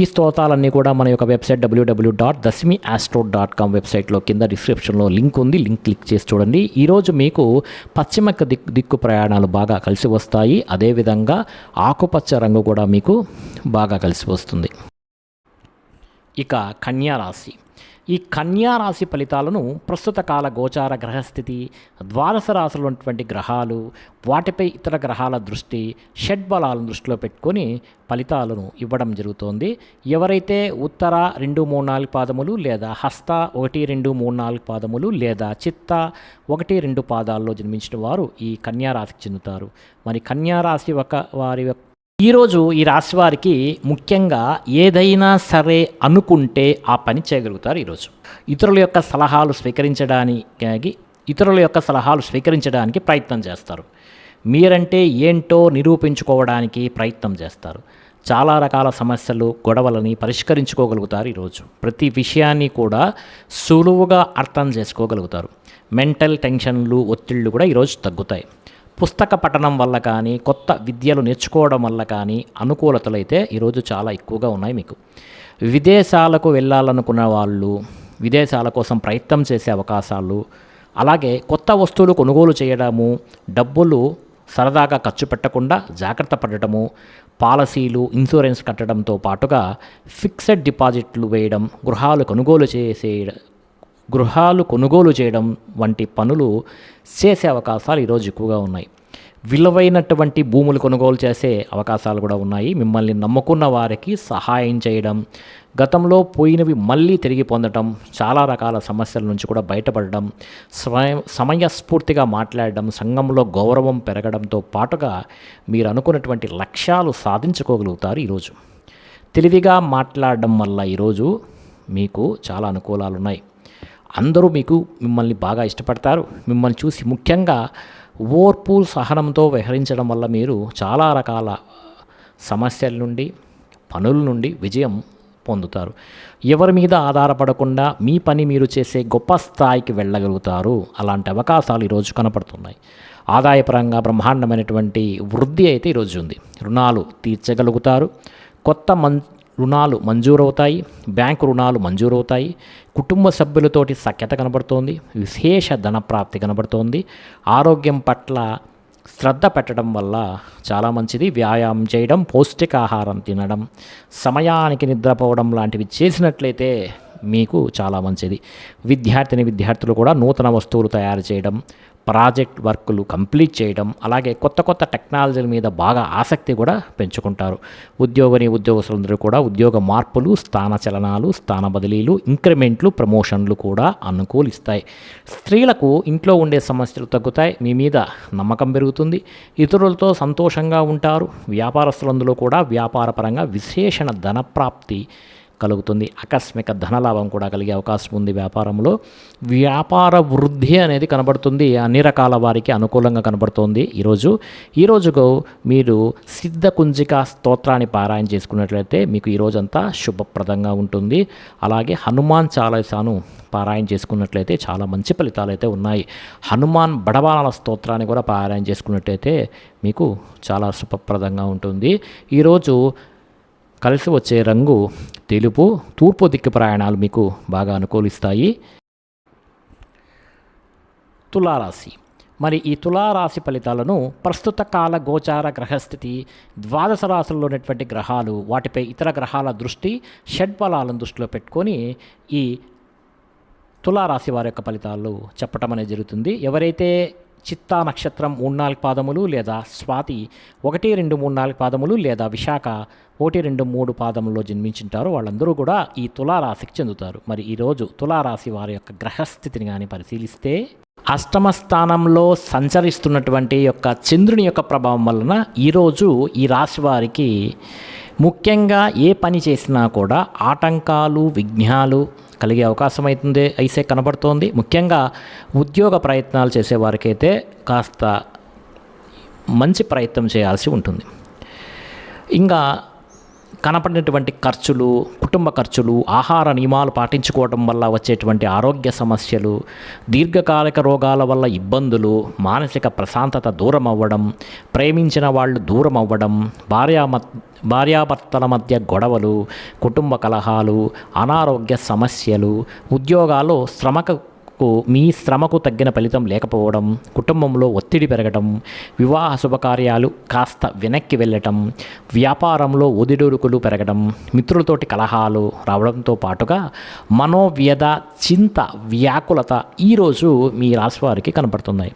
ఈ స్తోత్రాలన్నీ కూడా మన యొక్క వెబ్సైట్ www.dasmiastro.com వెబ్సైట్లో కింద డిస్క్రిప్షన్లో లింక్ ఉంది. లింక్ క్లిక్ చేసి చూడండి. ఈరోజు మీకు పశ్చిమ దిక్కు ప్రయాణాలు బాగా కలిసి వస్తాయి. అదేవిధంగా ఆకుపచ్చ రంగు కూడా మీకు బాగా కలిసి వస్తుంది. ఇక కన్యారాశి. ఈ కన్యారాశి ఫలితాలను ప్రస్తుత కాల గోచార గ్రహస్థితి, ద్వాదశ రాశులు ఉన్నటువంటి గ్రహాలు, వాటిపై ఇతర గ్రహాల దృష్టి, షడ్బలాలను దృష్టిలో పెట్టుకొని ఫలితాలను ఇవ్వడం జరుగుతోంది. ఎవరైతే ఉత్తర 2, 3, 4 పాదములు లేదా హస్త 1, 2, 3, 4 పాదములు లేదా చిత్త 1, 2 పాదాల్లో జన్మించిన వారు ఈ కన్యారాశికి చెందుతారు. మరి కన్యారాశి వారి ఈరోజు ఈ రాశి వారికి ముఖ్యంగా ఏదైనా సరే అనుకుంటే ఆ పని చేయగలుగుతారు. ఈరోజు ఇతరుల యొక్క సలహాలు స్వీకరించడానికి ప్రయత్నం చేస్తారు. మీరంటే ఏంటో నిరూపించుకోవడానికి ప్రయత్నం చేస్తారు. చాలా రకాల సమస్యలు, గొడవలని పరిష్కరించుకోగలుగుతారు ఈరోజు. ప్రతి విషయాన్ని కూడా సులువుగా అర్థం చేసుకోగలుగుతారు. మెంటల్ టెన్షన్లు, ఒత్తిళ్ళు కూడా ఈరోజు తగ్గుతాయి. పుస్తక పఠనం వల్ల కానీ, కొత్త విద్యలు నేర్చుకోవడం వల్ల కానీ అనుకూలతలు అయితే ఈరోజు చాలా ఎక్కువగా ఉన్నాయి మీకు. విదేశాలకు వెళ్ళాలనుకున్న వాళ్ళు విదేశాల కోసం ప్రయత్నం చేసే అవకాశాలు, అలాగే కొత్త వస్తువులు కొనుగోలు చేయడము, డబ్బులు సరదాగా ఖర్చు పెట్టకుండా జాగ్రత్త పడటము, పాలసీలు, ఇన్సూరెన్స్ కట్టడంతో పాటుగా ఫిక్స్డ్ డిపాజిట్లు వేయడం, గృహాలు కొనుగోలు చేయడం వంటి పనులు చేసే అవకాశాలు ఈరోజు ఎక్కువగా ఉన్నాయి. విలువైనటువంటి భూములు కొనుగోలు చేసే అవకాశాలు కూడా ఉన్నాయి. మిమ్మల్ని నమ్ముకున్న వారికి సహాయం చేయడం, గతంలో పోయినవి మళ్ళీ తిరిగి పొందడం, చాలా రకాల సమస్యల నుంచి కూడా బయటపడడం, సమయస్ఫూర్తిగా మాట్లాడడం, సంఘంలో గౌరవం పెరగడంతో పాటుగా మీరు అనుకున్నటువంటి లక్ష్యాలు సాధించుకోగలుగుతారు ఈరోజు. తెలివిగా మాట్లాడడం వల్ల ఈరోజు మీకు చాలా అనుకూలాలు ఉన్నాయి. అందరూ మిమ్మల్ని బాగా ఇష్టపడతారు. మిమ్మల్ని చూసి ముఖ్యంగా ఓర్పు, సహనంతో వ్యవహరించడం వల్ల మీరు చాలా రకాల సమస్యల నుండి, పనుల నుండి విజయం పొందుతారు. ఎవరి మీద ఆధారపడకుండా మీ పని మీరు చేసే గొప్ప స్థాయికి వెళ్ళగలుగుతారు. అలాంటి అవకాశాలు ఈరోజు కనపడుతున్నాయి. ఆదాయపరంగా బ్రహ్మాండమైనటువంటి వృద్ధి అయితే ఈరోజు ఉంది. రుణాలు తీర్చగలుగుతారు. కొత్త రుణాలు మంజూరవుతాయి. బ్యాంకు రుణాలు మంజూరవుతాయి. కుటుంబ సభ్యులతోటి సఖ్యత కనబడుతోంది. విశేష ధనప్రాప్తి కనబడుతోంది. ఆరోగ్యం పట్ల శ్రద్ధ పెట్టడం వల్ల చాలా మంచిది. వ్యాయామం చేయడం, పౌష్టికాహారం తినడం, సమయానికి నిద్రపోవడం లాంటివి చేసినట్లయితే మీకు చాలా మంచిది. విద్యార్థులు కూడా నూతన వస్తువులు తయారు చేయడం, ప్రాజెక్ట్ వర్కులు కంప్లీట్ చేయడం, అలాగే కొత్త కొత్త టెక్నాలజీల మీద బాగా ఆసక్తి కూడా పెంచుకుంటారు. ఉద్యోగస్తులందరూ కూడా ఉద్యోగ మార్పులు, స్థాన చలనాలు, స్థాన బదిలీలు, ఇంక్రిమెంట్లు, ప్రమోషన్లు కూడా అనుకూలిస్తాయి. స్త్రీలకు ఇంట్లో ఉండే సమస్యలు తగ్గుతాయి. మీ మీద నమ్మకం పెరుగుతుంది. ఇతరులతో సంతోషంగా ఉంటారు. వ్యాపారస్తులందరూ కూడా వ్యాపారపరంగా విశేషణ ధనప్రాప్తి కలుగుతుంది. ఆకస్మిక ధనలాభం కూడా కలిగే అవకాశం ఉంది. వ్యాపార వృద్ధి అనేది కనబడుతుంది. అన్ని రకాల వారికి అనుకూలంగా కనబడుతోంది. ఈరోజుకు మీరు సిద్ధ కుంజిక స్తోత్రాన్ని పారాయణ చేసుకున్నట్లయితే మీకు ఈరోజంతా శుభప్రదంగా ఉంటుంది. అలాగే హనుమాన్ చాలీసాను పారాయణ చేసుకున్నట్లయితే చాలా మంచి ఫలితాలు అయితే ఉన్నాయి. హనుమాన్ బడబాల స్తోత్రాన్ని కూడా పారాయణ చేసుకున్నట్లయితే మీకు చాలా శుభప్రదంగా ఉంటుంది. ఈరోజు కలిసి వచ్చే రంగు తెలుపు. తూర్పు దిక్కు ప్రయాణాలు మీకు బాగా అనుకూలిస్తాయి. తులారాశి. మరి ఈ తులారాశి ఫలితాలను ప్రస్తుత కాల గోచార గ్రహస్థితి, ద్వాదశ రాశుల్లో ఉన్నటువంటి గ్రహాలు, వాటిపై ఇతర గ్రహాల దృష్టి, షడ్బలాలను దృష్టిలో పెట్టుకొని ఈ తులారాశి వారి యొక్క ఫలితాలు చెప్పటం అనేది జరుగుతుంది. ఎవరైతే చిత్తా నక్షత్రం 3-4 పాదములు, లేదా స్వాతి 1, 2, 3, 4 పాదములు, లేదా విశాఖ 1, 2, 3 పాదముల్లో జన్మించుంటారు, వాళ్ళందరూ కూడా ఈ తులారాశికి చెందుతారు. మరి ఈరోజు తులారాశి వారి యొక్క గ్రహస్థితిని కానీ పరిశీలిస్తే, అష్టమ స్థానంలో సంచరిస్తున్నటువంటి యొక్క చంద్రుని యొక్క ప్రభావం వలన ఈరోజు ఈ రాశి వారికి ముఖ్యంగా ఏ పని చేసినా కూడా ఆటంకాలు, విఘ్నాలు కలిగే అవకాశం అయితే కనబడుతోంది. ముఖ్యంగా ఉద్యోగ ప్రయత్నాలు చేసేవారికైతే కాస్త మంచి ప్రయత్నం చేయాల్సి ఉంటుంది. ఇంకా కనపడినటువంటి ఖర్చులు, కుటుంబ ఖర్చులు, ఆహార నియమాలు పాటించుకోవడం వల్ల వచ్చేటువంటి ఆరోగ్య సమస్యలు, దీర్ఘకాలిక రోగాల వల్ల ఇబ్బందులు, మానసిక ప్రశాంతత దూరం అవ్వడం, ప్రేమించిన వాళ్ళు దూరం అవ్వడం, భార్యాభర్తల మధ్య గొడవలు, కుటుంబ కలహాలు, అనారోగ్య సమస్యలు, ఉద్యోగాల్లో మీ శ్రమకు తగ్గిన ఫలితం లేకపోవడం, కుటుంబంలో ఒత్తిడి పెరగడం, వివాహ శుభకార్యాలు కాస్త వెనక్కి వెళ్ళటం, వ్యాపారంలో ఒదిడుడుకులు పెరగడం, మిత్రులతోటి కలహాలు రావడంతో పాటుగా మనోవ్యధ, చింత, వ్యాకులత ఈరోజు మీ రాశి వారికి కనపడుతున్నాయి.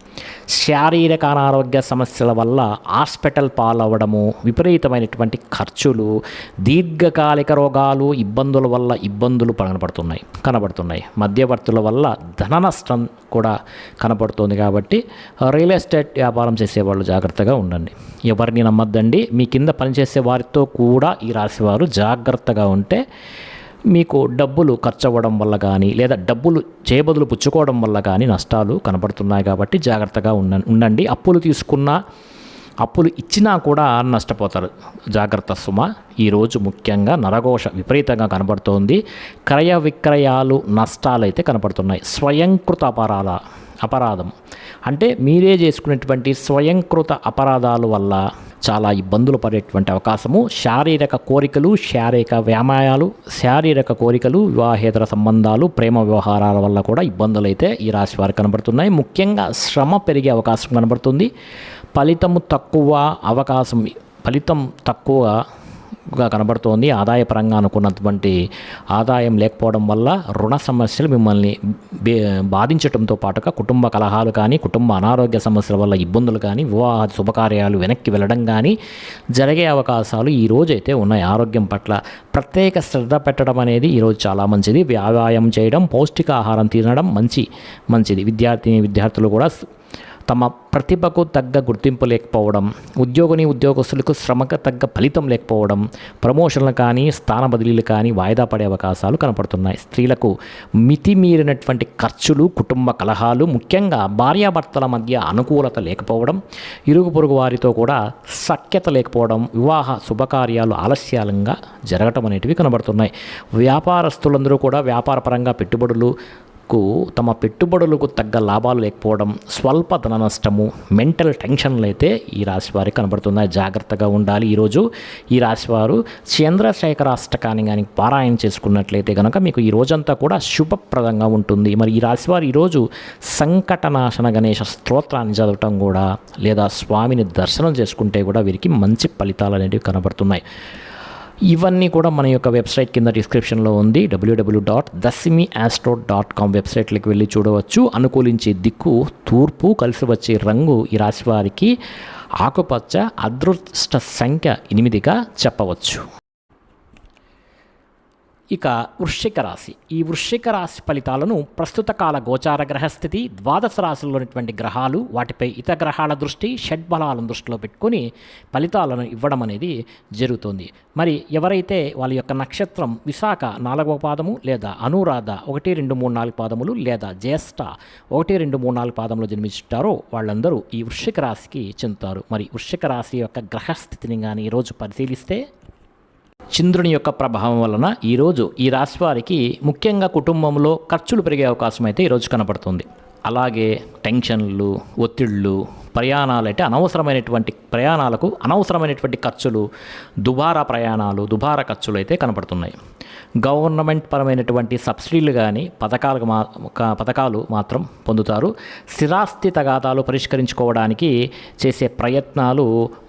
శారీరక అనారోగ్య సమస్యల వల్ల హాస్పిటల్ పాలవ్వడము, విపరీతమైనటువంటి ఖర్చులు, దీర్ఘకాలిక రోగాలు, ఇబ్బందుల వల్ల ఇబ్బందులు కనబడుతున్నాయి. మధ్యవర్తుల వల్ల ధన నష్టం కూడా కనపడుతుంది. కాబట్టి రియల్ ఎస్టేట్ వ్యాపారం చేసేవాళ్ళు జాగ్రత్తగా ఉండండి. ఎవరిని నమ్మద్దండి. మీ కింద పనిచేసే వారితో కూడా ఈ రాశివారు జాగ్రత్తగా ఉంటే మీకు డబ్బులు ఖర్చు అవ్వడం వల్ల కానీ, లేదా డబ్బులు చేయబదులు పుచ్చుకోవడం వల్ల కానీ నష్టాలు కనపడుతున్నాయి. కాబట్టి జాగ్రత్తగా ఉండండి. అప్పులు తీసుకున్న అప్పులు ఇచ్చినా కూడా నష్టపోతారు. జాగ్రత్త సుమ. ఈరోజు ముఖ్యంగా నరఘోష విపరీతంగా కనబడుతోంది. క్రయ విక్రయాలు నష్టాలైతే కనపడుతున్నాయి. స్వయంకృత అపరాధం అంటే మీరే చేసుకునేటువంటి స్వయంకృత అపరాధాల వల్ల చాలా ఇబ్బందులు పడేటువంటి అవకాశము. శారీరక కోరికలు, శారీరక కోరికలు, వివాహేతర సంబంధాలు, ప్రేమ వ్యవహారాల వల్ల కూడా ఇబ్బందులు అయితే ఈ రాశి వారికి కనబడుతున్నాయి. ముఖ్యంగా శ్రమ పెరిగే అవకాశం కనబడుతుంది. ఫలితం తక్కువగా కనబడుతోంది. ఆదాయపరంగా అనుకున్నటువంటి ఆదాయం లేకపోవడం వల్ల రుణ సమస్యలు మిమ్మల్ని బాధించడంతో పాటుగా కుటుంబ కలహాలు కానీ, కుటుంబ అనారోగ్య సమస్యల వల్ల ఇబ్బందులు కానీ, వివాహ శుభకార్యాలు వెనక్కి వెళ్ళడం కానీ జరిగే అవకాశాలు ఈరోజు అయితే ఉన్నాయి. ఆరోగ్యం పట్ల ప్రత్యేక శ్రద్ధ పెట్టడం అనేది ఈరోజు చాలా మంచిది. వ్యాయామం చేయడం, పౌష్టికాహారం తినడం మంచిది. విద్యార్థులు కూడా తమ ప్రతిభకు తగ్గ గుర్తింపు లేకపోవడం, ఉద్యోగస్తులకు శ్రమకు తగ్గ ఫలితం లేకపోవడం, ప్రమోషన్లు కానీ, స్థాన బదిలీలు కానీ వాయిదా పడే అవకాశాలు కనపడుతున్నాయి. స్త్రీలకు మితిమీరినటువంటి ఖర్చులు, కుటుంబ కలహాలు, ముఖ్యంగా భార్యాభర్తల మధ్య అనుకూలత లేకపోవడం, ఇరుగు పొరుగు వారితో కూడా సఖ్యత లేకపోవడం, వివాహ శుభకార్యాలు ఆలస్యంగా జరగటం అనేటివి కనబడుతున్నాయి. వ్యాపారస్తులందరూ కూడా వ్యాపారపరంగా తమ పెట్టుబడులకు తగ్గ లాభాలు లేకపోవడం, స్వల్ప ధన నష్టము, మెంటల్ టెన్షన్లు అయితే ఈ రాశి వారికి కనబడుతున్నాయి. జాగ్రత్తగా ఉండాలి. ఈరోజు ఈ రాశివారు చంద్రశేఖర అష్టకాన్ని కానీ పారాయణ చేసుకున్నట్లయితే కనుక మీకు ఈ రోజంతా కూడా శుభప్రదంగా ఉంటుంది. మరి ఈ రాశివారు ఈరోజు సంకటనాశన గణేష స్తోత్రాన్ని చదవటం కూడా, లేదా స్వామిని దర్శనం చేసుకుంటే కూడా వీరికి మంచి ఫలితాలు అనేవి కనబడుతున్నాయి. ఇవన్నీ కూడా మన యొక్క వెబ్సైట్ కింద డిస్క్రిప్షన్లో ఉంది. www.dasimiastro.com వెబ్సైట్లోకి వెళ్ళి చూడవచ్చు. అనుకూలించే దిక్కు తూర్పు, కలిసి వచ్చే రంగు ఈ రాశి వారికి ఆకుపచ్చ, అదృష్ట సంఖ్య 8గా చెప్పవచ్చు. ఇక వృశ్చిక రాశి. ఈ వృశ్చిక రాశి ఫలితాలను ప్రస్తుత కాల గోచార గ్రహస్థితి, ద్వాదశ రాశుల్లోని గ్రహాలు, వాటిపై ఇతర గ్రహాల దృష్టి, షడ్బలాలను దృష్టిలో పెట్టుకొని ఫలితాలను ఇవ్వడం అనేది జరుగుతుంది. మరి ఎవరైతే వాళ్ళ యొక్క నక్షత్రం విశాఖ 4వ పాదము, లేదా అనురాధ 1, 2, 3, 4 పాదములు, లేదా జ్యేష్ఠ 1, 2, 3, 4 పాదములు జన్మించుంటారో వాళ్ళందరూ ఈ వృశ్చిక రాశికి చెందుతారు. మరి వృశ్చిక రాశి యొక్క గ్రహస్థితిని కానీ ఈరోజు పరిశీలిస్తే, చంద్రుని యొక్క ప్రభావం వలన ఈరోజు ఈ రాశి వారికి ముఖ్యంగా కుటుంబంలో ఖర్చులు పెరిగే అవకాశం అయితే ఈరోజు కనపడుతుంది. అలాగే టెన్షన్లు, ఒత్తిళ్ళు, ప్రయాణాలు అంటే అనవసరమైనటువంటి ఖర్చులు, దుబారా ఖర్చులు అయితే కనపడుతున్నాయి. గవర్నమెంట్ పరమైనటువంటి సబ్సిడీలు కానీ పథకాలు మాత్రం పొందుతారు. స్థిరాస్తి తగాదాలు పరిష్కరించుకోవడానికి చేసే ప్రయత్నాలు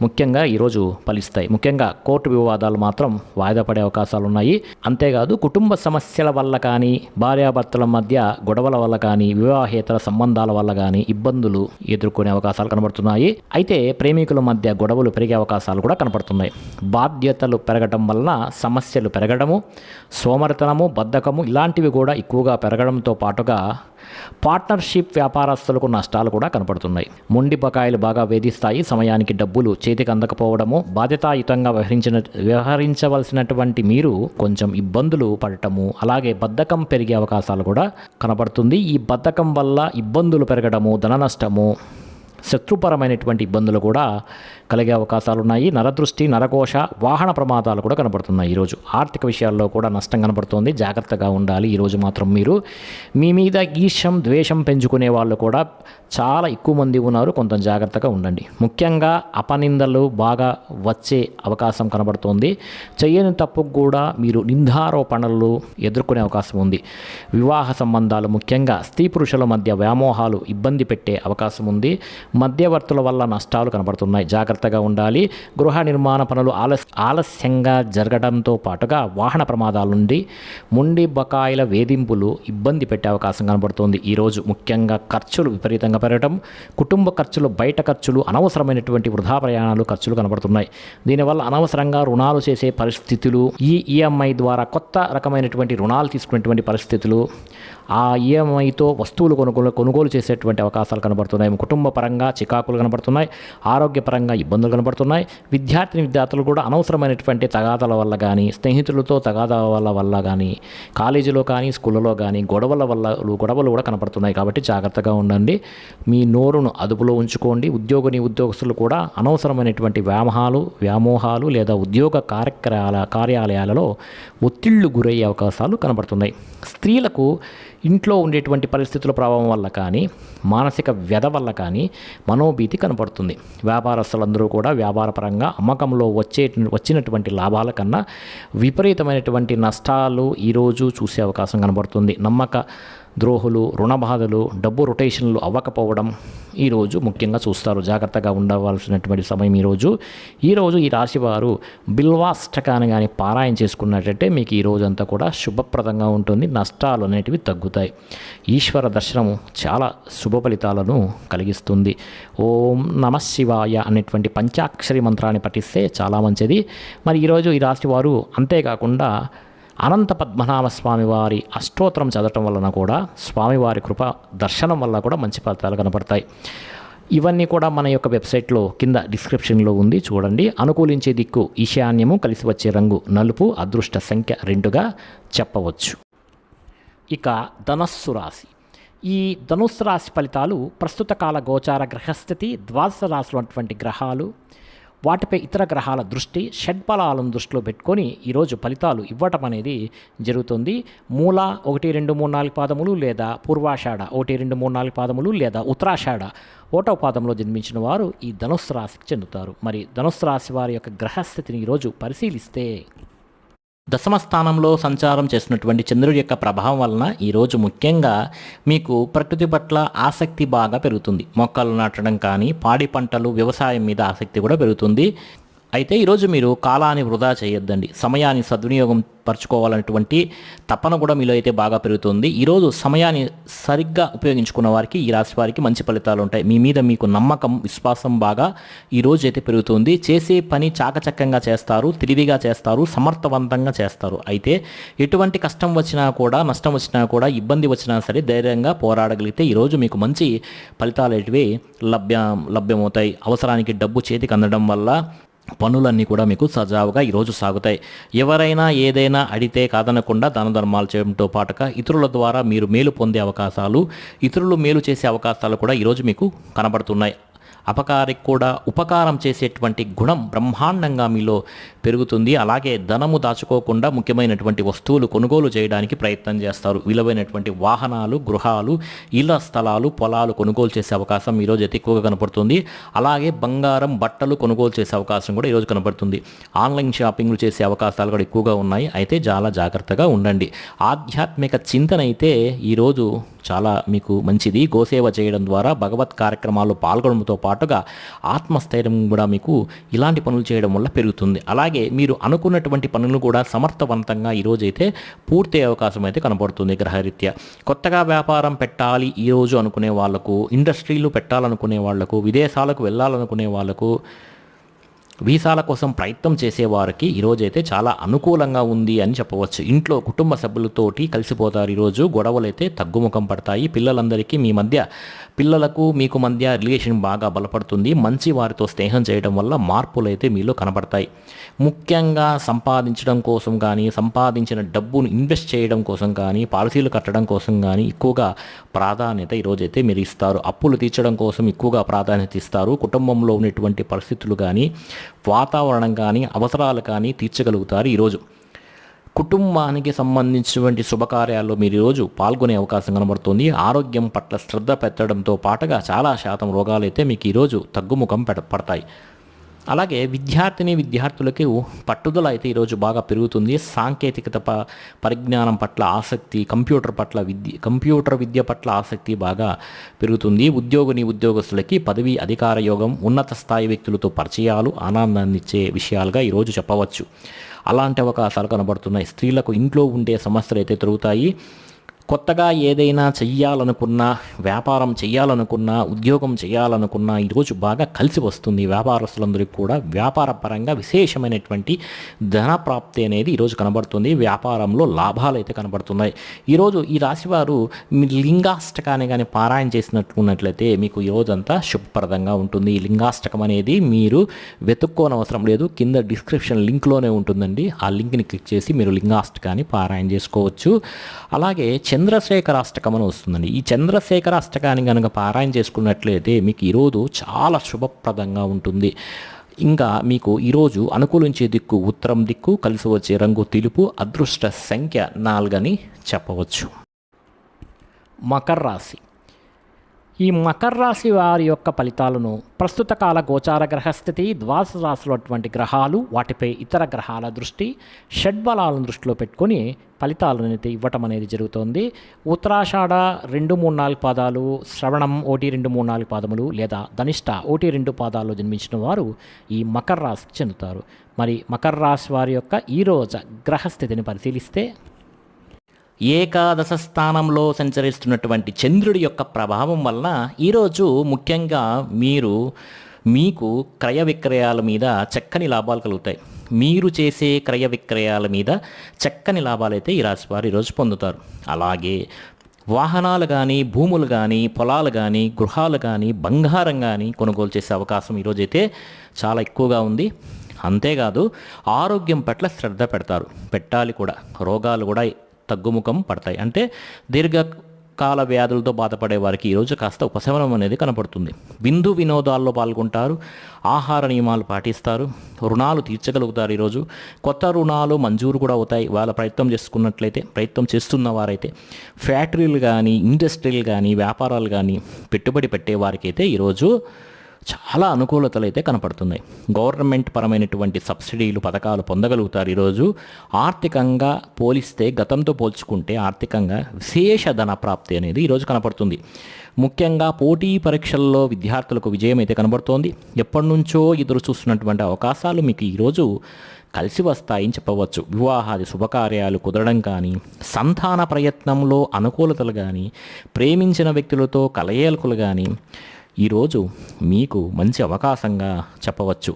ముఖ్యంగా ఈరోజు ఫలిస్తాయి. ముఖ్యంగా కోర్టు వివాదాలు మాత్రం వాయిదా పడే అవకాశాలు ఉన్నాయి. అంతేకాదు కుటుంబ సమస్యల వల్ల కానీ, భార్యాభర్తల మధ్య గొడవల వల్ల కానీ, వివాహేతర సంబంధాల వల్ల కానీ ఇబ్బందులు ఎదుర్కొనే అవకాశాలు కనబడుతున్నాయి. అయితే ప్రేమికుల మధ్య గొడవలు పెరిగే అవకాశాలు కూడా కనపడుతున్నాయి. బాధ్యతలు పెరగడం వలన సమస్యలు పెరగడము, సోమరితనము, బద్ధకము ఇలాంటివి కూడా ఎక్కువగా పెరగడంతో పాటుగా పార్ట్నర్షిప్ వ్యాపారస్తులకు నష్టాలు కూడా కనపడుతున్నాయి. మొండి బకాయిలు బాగా వేధిస్తాయి. సమయానికి డబ్బులు చేతికి అందకపోవడము, బాధ్యతాయుతంగా వ్యవహరించవలసినటువంటి మీరు కొంచెం ఇబ్బందులు పడటము, అలాగే బద్ధకం పెరిగే అవకాశాలు కూడా కనపడుతుంది. ఈ బద్ధకం వల్ల ఇబ్బందులు పెరగడము, ధన నష్టము, శత్రుపరమైనటువంటి ఇబ్బందులు కూడా కలిగే అవకాశాలు ఉన్నాయి. నరదృష్టి, నరకోశ, వాహన ప్రమాదాలు కూడా కనబడుతున్నాయి. ఈరోజు ఆర్థిక విషయాల్లో కూడా నష్టం కనబడుతుంది. జాగ్రత్తగా ఉండాలి. ఈరోజు మాత్రం మీరు మీ మీద ఈర్ష్యం, ద్వేషం పెంచుకునే వాళ్ళు కూడా చాలా ఎక్కువ మంది ఉన్నారు. కొంత జాగ్రత్తగా ఉండండి. ముఖ్యంగా అపనిందలు బాగా వచ్చే అవకాశం కనబడుతోంది. చేయని తప్పుకు కూడా మీరు నిందారోపణలు ఎదుర్కొనే అవకాశం ఉంది. వివాహ సంబంధాలు, ముఖ్యంగా స్త్రీ పురుషుల మధ్య వ్యామోహాలు ఇబ్బంది పెట్టే అవకాశం ఉంది. మధ్యవర్తుల వల్ల నష్టాలు కనబడుతున్నాయి. జాగ్రత్తగా ఉండాలి. గృహ నిర్మాణ పనులు ఆలస్యంగా జరగడంతో పాటుగా వాహన ప్రమాదాల నుండి మొండి బకాయిల వేధింపులు ఇబ్బంది పెట్టే అవకాశం కనబడుతుంది. ఈరోజు ముఖ్యంగా ఖర్చులు విపరీతంగా పెరగడం, కుటుంబ ఖర్చులు, బయట ఖర్చులు, అనవసరమైనటువంటి వృధా ప్రయాణాలు ఖర్చులు కనబడుతున్నాయి. దీనివల్ల అనవసరంగా రుణాలు చేసే పరిస్థితులు, ఈ ఈఎంఐ ద్వారా కొత్త రకమైనటువంటి రుణాలు తీసుకునేటువంటి పరిస్థితులు, ఆ ఈఎంఐతో వస్తువులు కొనుగోలు చేసేటువంటి అవకాశాలు కనబడుతున్నాయి. కుటుంబ పరంగా చికాకులు కనబడుతున్నాయి. ఆరోగ్యపరంగా ఇబ్బందులు కనబడుతున్నాయి. విద్యార్థులు కూడా అనవసరమైనటువంటి తగాదాల వల్ల కానీ, స్నేహితులతో తగాదాల వల్ల కానీ, కాలేజీలో కానీ స్కూళ్ళలో కానీ గొడవలు కూడా కనపడుతున్నాయి. కాబట్టి జాగ్రత్తగా ఉండండి. మీ నోరును అదుపులో ఉంచుకోండి. ఉద్యోగస్తులు కూడా అనవసరమైనటువంటి వ్యామోహాలు లేదా ఉద్యోగ కార్యాలయాలలో ఒత్తిళ్లు గురయ్యే అవకాశాలు కనబడుతున్నాయి. స్త్రీలకు ఇంట్లో ఉండేటువంటి పరిస్థితుల ప్రభావం వల్ల కానీ, మానసిక వ్యధ వల్ల కానీ మనోభీతి కనపడుతుంది. వ్యాపారస్తులందరూ కూడా వ్యాపారపరంగా అమ్మకంలో వచ్చినటువంటి లాభాల కన్నా విపరీతమైనటువంటి నష్టాలు ఈరోజు చూసే అవకాశం కనబడుతుంది. నమ్మక ద్రోహులు, రుణ బాధలు, డబ్బు రొటేషన్లు అవ్వకపోవడం ఈరోజు ముఖ్యంగా చూస్తారు. జాగ్రత్తగా ఉండవలసినటువంటి సమయం ఈరోజు ఈ రాశివారు బిల్వాష్టకాన్ని కానీ పారాయణ చేసుకున్నట్టయితే మీకు ఈ రోజంతా కూడా శుభప్రదంగా ఉంటుంది. నష్టాలు అనేటివి తగ్గుతాయి. ఈశ్వర దర్శనం చాలా శుభ ఫలితాలను కలిగిస్తుంది. ఓం నమః శివాయ అనేటువంటి పంచాక్షరి మంత్రాన్ని పఠిస్తే చాలా మంచిది. మరి ఈరోజు ఈ రాశివారు అంతేకాకుండా అనంత పద్మనాభ స్వామివారి అష్టోత్తరం చదవటం వలన కూడా స్వామివారి కృప దర్శనం వల్ల కూడా మంచి ఫలితాలు కనపడతాయి. ఇవన్నీ కూడా మన యొక్క వెబ్సైట్లో కింద డిస్క్రిప్షన్లో ఉంది, చూడండి. అనుకూలించే దిక్కు ఈశాన్యము, కలిసి వచ్చే రంగు నలుపు, అదృష్ట సంఖ్య 2గా చెప్పవచ్చు. ఇక ధనస్సు రాశి. ఈ ధనుస్సు రాశి ఫలితాలు ప్రస్తుత కాల గోచార గ్రహస్థితి, ద్వాదశ రాశులు అటువంటి గ్రహాలు, వాటిపై ఇతర గ్రహాల దృష్టి, షడ్బలాలను దృష్టిలో పెట్టుకొని ఈరోజు ఫలితాలు ఇవ్వటం అనేది జరుగుతుంది. మూల 1, 2, 3, 4 పాదములు లేదా పూర్వాషాఢ 1, 2, 3, 4 పాదములు లేదా ఉత్తరాషాఢ 1వ పాదంలో జన్మించిన వారు ఈ ధనుస్సు రాశికి చెందుతారు. మరి ధనుస్సు రాశి వారి యొక్క గ్రహస్థితిని ఈరోజు పరిశీలిస్తే, దశమ స్థానంలో సంచారం చేసినటువంటి చంద్రుడి యొక్క ప్రభావం వలన ఈరోజు ముఖ్యంగా మీకు ప్రకృతి పట్ల ఆసక్తి బాగా పెరుగుతుంది. మొక్కలు నాటడం కానీ, పాడి పంటలు, వ్యవసాయం మీద ఆసక్తి కూడా పెరుగుతుంది. అయితే ఈరోజు మీరు కాలాన్ని వృధా చేయొద్దండి. సమయాన్ని సద్వినియోగం పరచుకోవాలనేటువంటి తపన కూడా మీలో అయితే బాగా పెరుగుతుంది. ఈరోజు సమయాన్ని సరిగ్గా ఉపయోగించుకున్న వారికి, ఈ రాశి వారికి మంచి ఫలితాలు ఉంటాయి. మీ మీద మీకు నమ్మకం, విశ్వాసం బాగా ఈరోజు అయితే పెరుగుతుంది. చేసే పని చాకచక్యంగా చేస్తారు, తెలివిగా చేస్తారు, సమర్థవంతంగా చేస్తారు. అయితే ఎటువంటి కష్టం వచ్చినా కూడా, నష్టం వచ్చినా కూడా, ఇబ్బంది వచ్చినా సరే ధైర్యంగా పోరాడగలిగితే ఈరోజు మీకు మంచి ఫలితాలు అనేటివి లభ్యమవుతాయి. అవసరానికి డబ్బు చేతికి అందడం వల్ల పనులన్నీ కూడా మీకు సజావుగా ఈరోజు సాగుతాయి. ఎవరైనా ఏదైనా అడిగితే కాదనకుండా దాన ధర్మాలు చేయడంతో పాటుగా ఇతరుల ద్వారా మీరు మేలు పొందే అవకాశాలు, ఇతరులు మేలు చేసే అవకాశాలు కూడా ఈరోజు మీకు కనబడుతున్నాయి. అపకారికి కూడా ఉపకారం చేసేటువంటి గుణం బ్రహ్మాండంగా మీలో పెరుగుతుంది. అలాగే ధనము దాచుకోకుండా ముఖ్యమైనటువంటి వస్తువులు కొనుగోలు చేయడానికి ప్రయత్నం చేస్తారు. విలువైనటువంటి వాహనాలు, గృహాలు, ఇళ్ల స్థలాలు, పొలాలు కొనుగోలు చేసే అవకాశం ఈరోజు అయితే ఎక్కువగా కనపడుతుంది. అలాగే బంగారం, బట్టలు కొనుగోలు చేసే అవకాశం కూడా ఈరోజు కనపడుతుంది. ఆన్లైన్ షాపింగ్లు చేసే అవకాశాలు కూడా ఎక్కువగా ఉన్నాయి. అయితే చాలా జాగ్రత్తగా ఉండండి. ఆధ్యాత్మిక చింతన అయితే ఈరోజు చాలా మీకు మంచిది. గోసేవ చేయడం ద్వారా, భగవత్ కార్యక్రమాల్లో పాల్గొనడంతో పాటుగా ఆత్మస్థైర్యం కూడా మీకు ఇలాంటి పనులు చేయడం వల్ల పెరుగుతుంది. అలాగే మీరు అనుకున్నటువంటి పనులు కూడా సమర్థవంతంగా ఈరోజైతే పూర్తి అవకాశం అయితే కనబడుతుంది గ్రహరీత్యా. కొత్తగా వ్యాపారం పెట్టాలి ఈరోజు అనుకునే వాళ్లకు, ఇండస్ట్రీలు పెట్టాలనుకునే వాళ్లకు, విదేశాలకు వెళ్ళాలనుకునే వాళ్లకు, వీసాల కోసం ప్రయత్నం చేసేవారికి ఈరోజైతే చాలా అనుకూలంగా ఉంది అని చెప్పవచ్చు. ఇంట్లో కుటుంబ సభ్యులతోటి కలిసిపోతారు. ఈరోజు గొడవలు అయితే తగ్గుముఖం పడతాయి. పిల్లలందరికీ పిల్లలకు మీకు మధ్య రిలేషన్ బాగా బలపడుతుంది. మంచి వారితో స్నేహం చేయడం వల్ల మార్పులు అయితే మీలో కనబడతాయి. ముఖ్యంగా సంపాదించడం కోసం కానీ, సంపాదించిన డబ్బును ఇన్వెస్ట్ చేయడం కోసం కానీ, పాలసీలు కట్టడం కోసం కానీ ఎక్కువగా ప్రాధాన్యత ఈరోజైతే మీరు ఇస్తారు. అప్పులు తీర్చడం కోసం ఎక్కువగా ప్రాధాన్యత ఇస్తారు. కుటుంబంలో ఉన్నటువంటి పరిస్థితులు కానీ, వాతావరణం కానీ, అవసరాలు కానీ తీర్చగలుగుతారు. ఈరోజు కుటుంబానికి సంబంధించినటువంటి శుభకార్యాల్లో మీరు ఈరోజు పాల్గొనే అవకాశం కనబడుతుంది. ఆరోగ్యం పట్ల శ్రద్ధ పెట్టడంతో పాటుగా చాలా శాతం రోగాలు అయితే మీకు ఈరోజు తగ్గుముఖం పడతాయి. అలాగే విద్యార్థులకు పట్టుదల అయితే ఈరోజు బాగా పెరుగుతుంది. సాంకేతికత పరిజ్ఞానం పట్ల ఆసక్తి, కంప్యూటర్ విద్య పట్ల ఆసక్తి బాగా పెరుగుతుంది. ఉద్యోగస్తులకి పదవి, అధికార యోగం, ఉన్నత స్థాయి వ్యక్తులతో పరిచయాలు ఆనందాన్ని ఇచ్చే విషయాలుగా ఈరోజు చెప్పవచ్చు. అలాంటి అవకాశాలు కనబడుతున్నాయి. స్త్రీలకు ఇంట్లో ఉండే సమస్యలు అయితే తిరుగుతాయి. కొత్తగా ఏదైనా చెయ్యాలనుకున్నా, వ్యాపారం చేయాలనుకున్నా, ఉద్యోగం చేయాలనుకున్నా ఈరోజు బాగా కలిసి వస్తుంది. వ్యాపారస్తులందరికీ కూడా వ్యాపార పరంగా విశేషమైనటువంటి ధన ప్రాప్తి అనేది ఈరోజు కనబడుతుంది. వ్యాపారంలో లాభాలు అయితే కనబడుతున్నాయి. ఈరోజు ఈ రాశివారు మీ లింగాష్టకాన్ని కానీ పారాయణ చేసినట్లున్నట్లయితే మీకు ఈరోజంతా శుభప్రదంగా ఉంటుంది. ఈ లింగాష్టకం అనేది మీరు వెతుక్కోనవసరం లేదు, కింద డిస్క్రిప్షన్ లింక్లోనే ఉంటుందండి. ఆ లింక్ని క్లిక్ చేసి మీరు లింగాష్టకాన్ని పారాయణ చేసుకోవచ్చు. అలాగే చంద్రశేఖర అష్టకం అని వస్తుందండి. ఈ చంద్రశేఖర అష్టకాన్ని కనుక పారాయణ చేసుకున్నట్లయితే మీకు ఈరోజు చాలా శుభప్రదంగా ఉంటుంది. ఇంకా మీకు ఈరోజు అనుకూలించే దిక్కు ఉత్తరం దిక్కు, కలిసి వచ్చే రంగు తెలుపు, అదృష్ట సంఖ్య 4 అని చెప్పవచ్చు. మకర రాశి. ఈ మకర రాశి వారి యొక్క ఫలితాలను ప్రస్తుత కాల గోచార గ్రహస్థితి, ద్వాదశ రాశులు అటువంటి గ్రహాలు, వాటిపై ఇతర గ్రహాల దృష్టి, షడ్బలాలను దృష్టిలో పెట్టుకొని ఫలితాలను అయితే ఇవ్వటం అనేది జరుగుతోంది. ఉత్తరాషాఢ 2, 3, 4 పాదాలు, శ్రవణం 1, 2, 3, 4 పాదములు లేదా ధనిష్ట 1, 2 పాదాల్లో జన్మించిన వారు ఈ మకర రాశికి చెందుతారు. మరి మకర రాశి వారి యొక్క ఈరోజు గ్రహస్థితిని పరిశీలిస్తే ఏకాదశ స్థానంలో సంచరిస్తున్నటువంటి చంద్రుడి యొక్క ప్రభావం వలన ఈరోజు ముఖ్యంగా మీకు క్రయ విక్రయాల మీద చక్కని లాభాలు కలుగుతాయి. మీరు చేసే క్రయ విక్రయాల మీద చక్కని లాభాలైతే ఈ రాశి వారు ఈరోజు పొందుతారు. అలాగే వాహనాలు కానీ, భూములు కానీ, పొలాలు కానీ, గృహాలు కానీ, బంగారం కానీ కొనుగోలు చేసే అవకాశం ఈరోజైతే చాలా ఎక్కువగా ఉంది. అంతేకాదు ఆరోగ్యం పట్ల శ్రద్ధ పెట్టాలి కూడా. రోగాలు కూడా తగ్గుముఖం పడతాయి. అంటే దీర్ఘకాల వ్యాధులతో బాధపడే వారికి ఈరోజు కాస్త ఉపశమనం అనేది కనపడుతుంది. విందు వినోదాల్లో పాల్గొంటారు, ఆహార నియమాలు పాటిస్తారు, రుణాలు తీర్చగలుగుతారు. ఈరోజు కొత్త రుణాలు మంజూరు కూడా అవుతాయి. వాళ్ళ ప్రయత్నం చేస్తున్న వారైతే ఫ్యాక్టరీలు కానీ, ఇండస్ట్రీలు కానీ, వ్యాపారాలు కానీ పెట్టుబడి పెట్టే వారికైతే ఈరోజు చాలా అనుకూలతలు అయితే కనపడుతున్నాయి. గవర్నమెంట్ పరమైనటువంటి సబ్సిడీలు, పథకాలు పొందగలుగుతారు. ఈరోజు ఆర్థికంగా పోలిస్తే, గతంతో పోల్చుకుంటే ఆర్థికంగా విశేష ధన ప్రాప్తి అనేది ఈరోజు కనపడుతుంది. ముఖ్యంగా పోటీ పరీక్షల్లో విద్యార్థులకు విజయం అయితే కనబడుతోంది. ఎప్పటి నుంచో ఎదురు చూస్తున్నటువంటి అవకాశాలు మీకు ఈరోజు కలిసి వస్తాయని చెప్పవచ్చు. వివాహాది శుభకార్యాలు కుదరడం కానీ, సంతాన ప్రయత్నంలో అనుకూలతలు కానీ, ప్రేమించిన వ్యక్తులతో కలయికలు కానీ ఈరోజు మీకు మంచి అవకాశంగా చెప్పవచ్చు.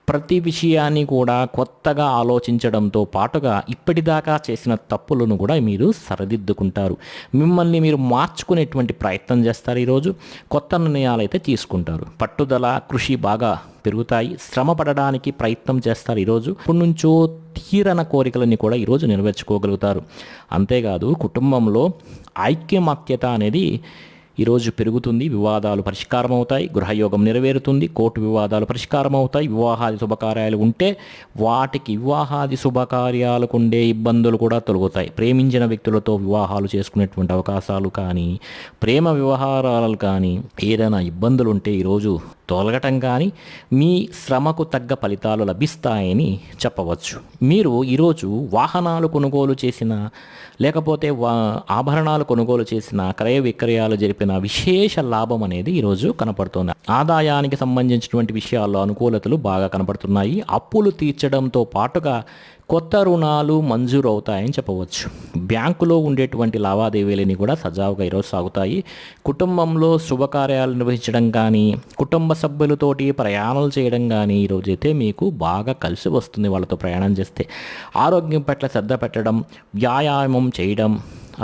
ప్రతి విషయాన్ని కూడా కొత్తగా ఆలోచించడంతో పాటుగా ఇప్పటిదాకా చేసిన తప్పులను కూడా మీరు సరిదిద్దుకుంటారు. మిమ్మల్ని మీరు మార్చుకునేటువంటి ప్రయత్నం చేస్తారు. ఈరోజు కొత్త నిర్ణయాలు అయితే తీసుకుంటారు. పట్టుదల, కృషి బాగా పెరుగుతాయి. శ్రమ పడడానికి ప్రయత్నం చేస్తారు. ఈరోజు ఇప్పటి నుంచో తీరన కోరికలని కూడా ఈరోజు నెరవేర్చుకోగలుగుతారు. అంతేకాదు కుటుంబంలో ఐక్యమత్యత అనేది ఈరోజు పెరుగుతుంది. వివాదాలు పరిష్కారం అవుతాయి. గృహయోగం నెరవేరుతుంది. కోర్టు వివాదాలు పరిష్కారం అవుతాయి. వివాహాది శుభకార్యాలు ఉంటే వాటికి వివాహాది శుభకార్యాలకు ఉండే ఇబ్బందులు కూడా తొలగుతాయి. ప్రేమించిన వ్యక్తులతో వివాహాలు చేసుకునేటువంటి అవకాశాలు కానీ, ప్రేమ వ్యవహారాలు కానీ, ఏదైనా ఇబ్బందులు ఉంటే ఈరోజు తొలగటం కానీ, మీ శ్రమకు తగ్గ ఫలితాలు లభిస్తాయని చెప్పవచ్చు. మీరు ఈరోజు వాహనాలు కొనుగోలు చేసిన, లేకపోతే ఆభరణాలు కొనుగోలు చేసిన, క్రయ విక్రయాలు జరిపిన విశేష లాభం అనేది ఈరోజు కనపడుతుంది. ఆదాయానికి సంబంధించినటువంటి విషయాల్లో అనుకూలతలు బాగా కనపడుతున్నాయి. అప్పులు తీర్చడంతో పాటుగా కొత్త రుణాలు మంజూరు అవుతాయని చెప్పవచ్చు. బ్యాంకులో ఉండేటువంటి లావాదేవీలని కూడా సజావుగా ఈరోజు సాగుతాయి. కుటుంబంలో శుభకార్యాలు నిర్వహించడం కానీ, కుటుంబ సభ్యులతోటి ప్రయాణాలు చేయడం కానీ ఈరోజైతే మీకు బాగా కలిసి వస్తుంది. వాళ్ళతో ప్రయాణం చేస్తే ఆరోగ్యం పట్ల శ్రద్ధ పెట్టడం, వ్యాయామం చేయడం,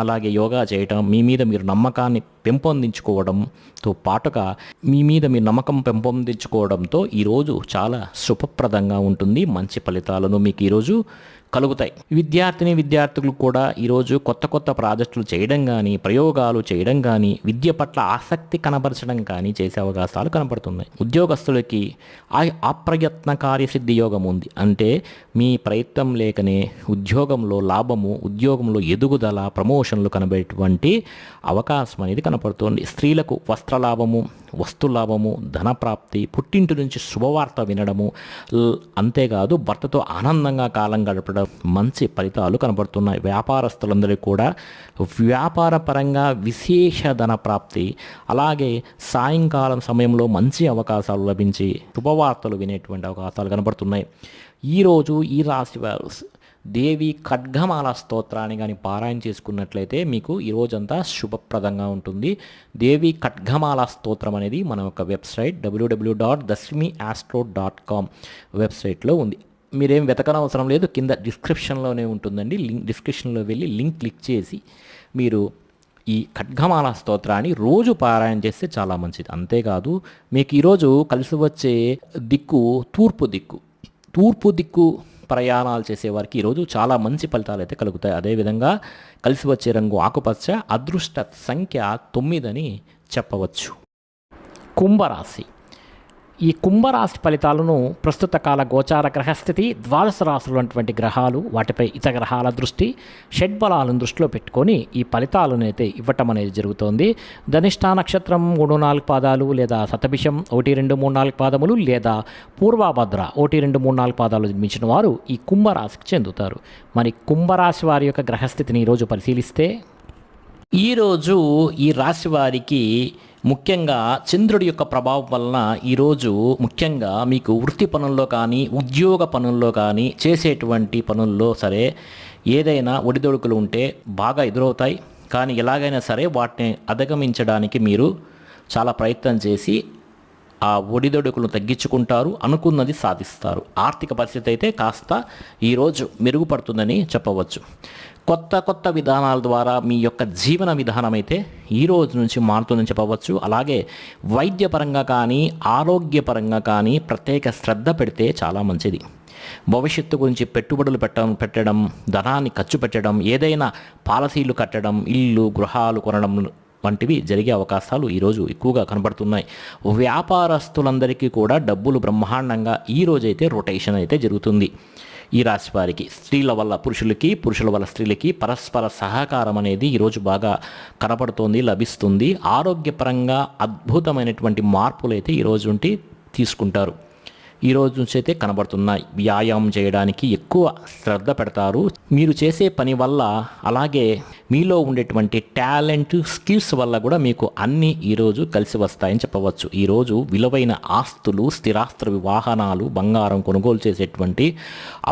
అలాగే యోగా చేయటం, మీ మీద మీరు నమ్మకాన్ని పెంపొందించుకోవడంతో పాటుగా మీ మీద మీరు నమ్మకం పెంపొందించుకోవడంతో ఈరోజు చాలా శుభప్రదంగా ఉంటుంది. మంచి ఫలితాలను మీకు ఈరోజు కలుగుతాయి. విద్యార్థులు కూడా ఈరోజు కొత్త ప్రాజెక్టులు చేయడం కానీ, ప్రయోగాలు చేయడం కానీ, విద్య పట్ల ఆసక్తి కనబరచడం కానీ చేసే అవకాశాలు కనపడుతున్నాయి. ఉద్యోగస్తులకి అప్రయత్న కార్యసిద్ధి యోగం ఉంది. అంటే మీ ప్రయత్నం లేకనే ఉద్యోగంలో లాభము, ఉద్యోగంలో ఎదుగుదల, ప్రమోషన్లు కనబడేటువంటి అవకాశం అనేది కనపడుతుంది. స్త్రీలకు వస్త్రలాభము, వస్తులాభము, ధనప్రాప్తి, పుట్టింటి నుంచి శుభవార్త వినడము, అంతేకాదు భర్తతో ఆనందంగా కాలం గడపడం, మంచి ఫలితాలు కనబడుతున్నాయి. వ్యాపారస్తులందరికీ కూడా వ్యాపార పరంగా విశేష ధన ప్రాప్తి, అలాగే సాయంకాలం సమయంలో మంచి అవకాశాలు లభించి శుభవార్తలు వినేటువంటి అవకాశాలు కనబడుతున్నాయి. ఈరోజు ఈ రాశి వారు దేవి ఖడ్గమాల స్తోత్రాన్ని కానీ పారాయణ చేసుకున్నట్లయితే మీకు ఈ రోజంతా శుభప్రదంగా ఉంటుంది. దేవి ఖడ్గమాల స్తోత్రం అనేది మన యొక్క వెబ్సైట్ www.dasmiastro.com వెబ్సైట్లో ఉంది. మీరేం వెతకనవసరం లేదు, కింద డిస్క్రిప్షన్లోనే ఉంటుందండి. డిస్క్రిప్షన్లో వెళ్ళి లింక్ క్లిక్ చేసి మీరు ఈ ఖడ్గమాల స్తోత్రాన్ని రోజు పారాయణ చేస్తే చాలా మంచిది. అంతేకాదు మీకు ఈరోజు కలిసి వచ్చే దిక్కు తూర్పు దిక్కు ప్రయాణాలు చేసేవారికి ఈరోజు చాలా మంచి ఫలితాలు అయితే కలుగుతాయి. అదేవిధంగా కలిసి వచ్చే రంగు ఆకుపచ్చ, అదృష్ట సంఖ్య 9 అని చెప్పవచ్చు. కుంభరాశి. ఈ కుంభరాశి ఫలితాలను ప్రస్తుత కాల గోచార గ్రహస్థితి, ద్వాదశ రాశులు అటువంటి గ్రహాలు, వాటిపై ఇతర గ్రహాల దృష్టి, షడ్బలాలను దృష్టిలో పెట్టుకొని ఈ ఫలితాలను అయితే ఇవ్వటం అనేది జరుగుతోంది. ధనిష్ఠా నక్షత్రం 3-4 పాదాలు లేదా శతభిషం 1-2-3-4 పాదములు లేదా పూర్వభద్ర 1-2-3-4 పాదాలు జన్మించిన వారు ఈ కుంభరాశికి చెందుతారు. మరి కుంభరాశి వారి యొక్క గ్రహస్థితిని ఈరోజు పరిశీలిస్తే ఈరోజు ఈ రాశి వారికి ముఖ్యంగా చంద్రుడి యొక్క ప్రభావం వలన ఈరోజు ముఖ్యంగా మీకు వృత్తి పనుల్లో కానీ ఉద్యోగ పనుల్లో కానీ చేసేటువంటి పనుల్లో సరే ఏదైనా ఒడిదొడుకులు ఉంటే బాగా ఎదురవుతాయి. కానీ ఎలాగైనా సరే వాటిని అధిగమించడానికి మీరు చాలా ప్రయత్నం చేసి ఆ ఒడిదొడుకులను తగ్గించుకుంటారు, అనుకున్నది సాధిస్తారు. ఆర్థిక పరిస్థితి అయితే కాస్త ఈరోజు మెరుగుపడుతుందని చెప్పవచ్చు. కొత్త విధానాల ద్వారా మీ యొక్క జీవన విధానం అయితే ఈ రోజు నుంచి మారుతుందని చెప్పవచ్చు. అలాగే వైద్యపరంగా కానీ ఆరోగ్యపరంగా కానీ ప్రత్యేక శ్రద్ధ పెడితే చాలా మంచిది. భవిష్యత్తు గురించి పెట్టుబడులు పెట్టడం, ధనాన్ని ఖర్చు పెట్టడం, ఏదైనా పాలసీలు కట్టడం, ఇల్లు గృహాలు కొనడం వంటివి జరిగే అవకాశాలు ఈరోజు ఎక్కువగా కనబడుతున్నాయి. వ్యాపారస్తులందరికీ కూడా డబ్బులు బ్రహ్మాండంగా ఈరోజైతే రొటేషన్ అయితే జరుగుతుంది. ఈ రాశి వారికి స్త్రీల వల్ల పురుషులకి, పురుషుల వల్ల స్త్రీలకి పరస్పర సహకారం అనేది ఈరోజు బాగా కనపడుతోంది, లభిస్తుంది. ఆరోగ్యపరంగా అద్భుతమైనటువంటి మార్పులు అయితే ఈరోజు నుండి తీసుకుంటారు. ఈ రోజు నుంచి అయితే కనబడుతున్నాయి. వ్యాయామం చేయడానికి ఎక్కువ శ్రద్ధ పెడతారు. మీరు చేసే పని వల్ల, అలాగే మీలో ఉండేటువంటి టాలెంట్, స్కిల్స్ వల్ల కూడా మీకు అన్నీ ఈరోజు కలిసి వస్తాయని చెప్పవచ్చు. ఈరోజు విలువైన ఆస్తులు, స్థిరాస్తులు, వాహనాలు, బంగారం కొనుగోలు చేసేటువంటి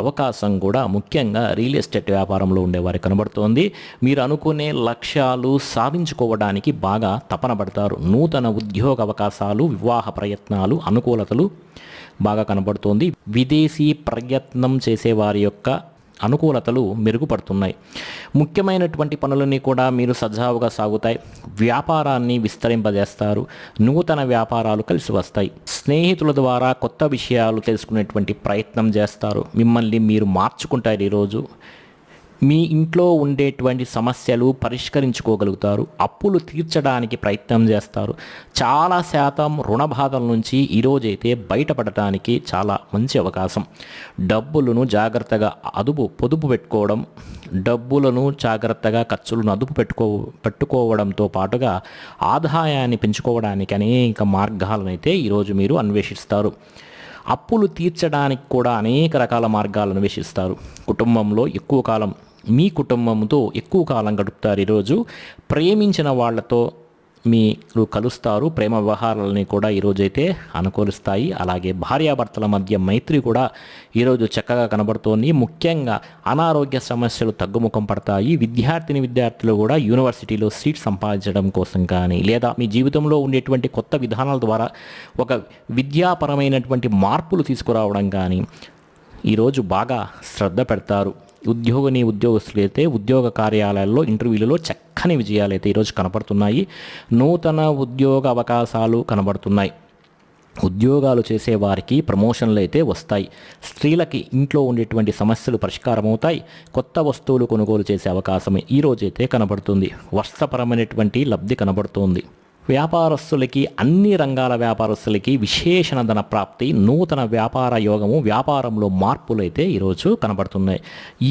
అవకాశం కూడా ముఖ్యంగా రియల్ ఎస్టేట్ వ్యాపారంలో ఉండేవారికి కనబడుతోంది. మీరు అనుకునే లక్ష్యాలు సాధించుకోవడానికి బాగా తపన పడతారు. నూతన ఉద్యోగ అవకాశాలు, వివాహ ప్రయత్నాలు, అనుకూలతలు బాగా కనబడుతోంది. విదేశీ ప్రయత్నం చేసేవారి యొక్క అనుకూలతలు మెరుగుపడుతున్నాయి. ముఖ్యమైనటువంటి పనులన్నీ కూడా మీరు సజావుగా సాగుతాయి. వ్యాపారాన్ని విస్తరింపజేస్తారు. నూతన వ్యాపారాలు కలిసి వస్తాయి. స్నేహితుల ద్వారా కొత్త విషయాలు తెలుసుకునేటువంటి ప్రయత్నం చేస్తారు. మిమ్మల్ని మీరు మార్చుకుంటారు. ఈరోజు మీ ఇంట్లో ఉండేటువంటి సమస్యలు పరిష్కరించుకోగలుగుతారు. అప్పులు తీర్చడానికి ప్రయత్నం చేస్తారు. చాలా శాతం రుణ బాధల నుంచి ఈరోజైతే బయటపడటానికి చాలా మంచి అవకాశం. డబ్బులను జాగ్రత్తగా పొదుపు పెట్టుకోవడం, డబ్బులను జాగ్రత్తగా ఖర్చులను పెట్టుకోవడంతో పాటుగా ఆదాయాన్ని పెంచుకోవడానికి అనేక మార్గాలను అయితే ఈరోజు మీరు అన్వేషిస్తారు. అప్పులు తీర్చడానికి కూడా అనేక రకాల మార్గాలను అన్వేషిస్తారు. కుటుంబంలో ఎక్కువ కాలం, మీ కుటుంబంతో ఎక్కువ కాలం గడుపుతారు. ఈరోజు ప్రేమించిన వాళ్ళతో మీరు కలుస్తారు. ప్రేమ వ్యవహారాలని కూడా ఈరోజైతే అనుకూలిస్తాయి. అలాగే భార్యాభర్తల మధ్య మైత్రి కూడా ఈరోజు చక్కగా కనబడుతోంది. ముఖ్యంగా అనారోగ్య సమస్యలు తగ్గుముఖం పడతాయి. విద్యార్థులు కూడా యూనివర్సిటీలో సీట్ సంపాదించడం కోసం కానీ, లేదా మీ జీవితంలో ఉండేటువంటి కొత్త విధానాల ద్వారా ఒక విద్యాపరమైనటువంటి మార్పులు తీసుకురావడం కానీ ఈరోజు బాగా శ్రద్ధ పెడతారు. ఉద్యోగస్తులు అయితే ఉద్యోగ కార్యాలయాల్లో ఇంటర్వ్యూలలో చక్కని విజయాలు అయితే ఈరోజు కనపడుతున్నాయి. నూతన ఉద్యోగ అవకాశాలు కనబడుతున్నాయి. ఉద్యోగాలు చేసేవారికి ప్రమోషన్లు అయితే వస్తాయి. స్త్రీలకి ఇంట్లో ఉండేటువంటి సమస్యలు పరిష్కారం అవుతాయి. కొత్త వస్తువులు కొనుగోలు చేసే అవకాశం ఈరోజైతే కనబడుతుంది. వర్షపరమైనటువంటి లబ్ధి కనబడుతోంది. వ్యాపారస్తులకి, అన్ని రంగాల వ్యాపారస్తులకి విశేషణ ధన ప్రాప్తి, నూతన వ్యాపార యోగము, వ్యాపారంలో మార్పులు అయితే ఈరోజు కనబడుతున్నాయి.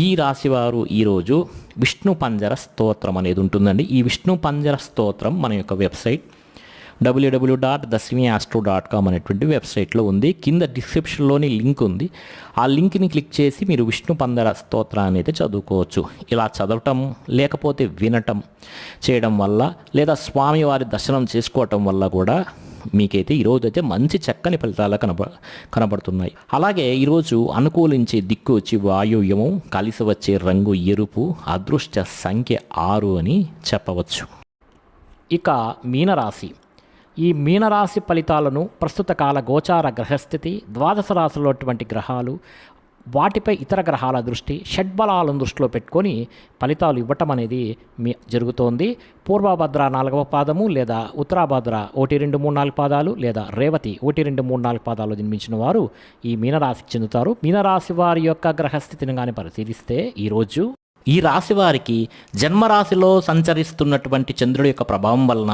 ఈ రాశివారు ఈరోజు విష్ణు పంజర స్తోత్రం అనేది ఉంటుందండి. ఈ విష్ణు పంజర స్తోత్రం మన యొక్క వెబ్సైట్ www.dasmiastro.com అనేటువంటి వెబ్సైట్లో ఉంది. కింద డిస్క్రిప్షన్లోని లింక్ ఉంది. ఆ లింక్ని క్లిక్ చేసి మీరు విష్ణు పంజర స్తోత్రాన్ని అయితే చదువుకోవచ్చు. ఇలా చదవటం, లేకపోతే వినటం చేయడం వల్ల, లేదా స్వామివారి దర్శనం చేసుకోవటం వల్ల కూడా మీకైతే ఈరోజు అయితే మంచి చక్కని ఫలితాలు కనబడుతున్నాయి. అలాగే ఈరోజు అనుకూలించే దిక్కు వచ్చి వాయువ్యము, కలిసి వచ్చే రంగు ఎరుపు, అదృష్ట సంఖ్య 6 అని చెప్పవచ్చు. ఇక మీనరాశి. ఈ మీనరాశి ఫలితాలను ప్రస్తుత కాల గోచార గ్రహస్థితి, ద్వాదశ రాశులటువంటి గ్రహాలు, వాటిపై ఇతర గ్రహాల దృష్టి, షడ్బలాలను దృష్టిలో పెట్టుకొని ఫలితాలు ఇవ్వటం అనేది జరుగుతోంది. పూర్వభద్ర 4వ పాదము లేదా ఉత్తరాభద్ర 1, 2, 3, 4 పాదాలు లేదా రేవతి 1, 2, 3, 4 పాదాలు జన్మించిన వారు ఈ మీనరాశికి చెందుతారు. మీనరాశి వారి యొక్క గ్రహస్థితిని కానీ పరిశీలిస్తే ఈరోజు ఈ రాశి వారికి జన్మరాశిలో సంచరిస్తున్నటువంటి చంద్రుడి యొక్క ప్రభావం వలన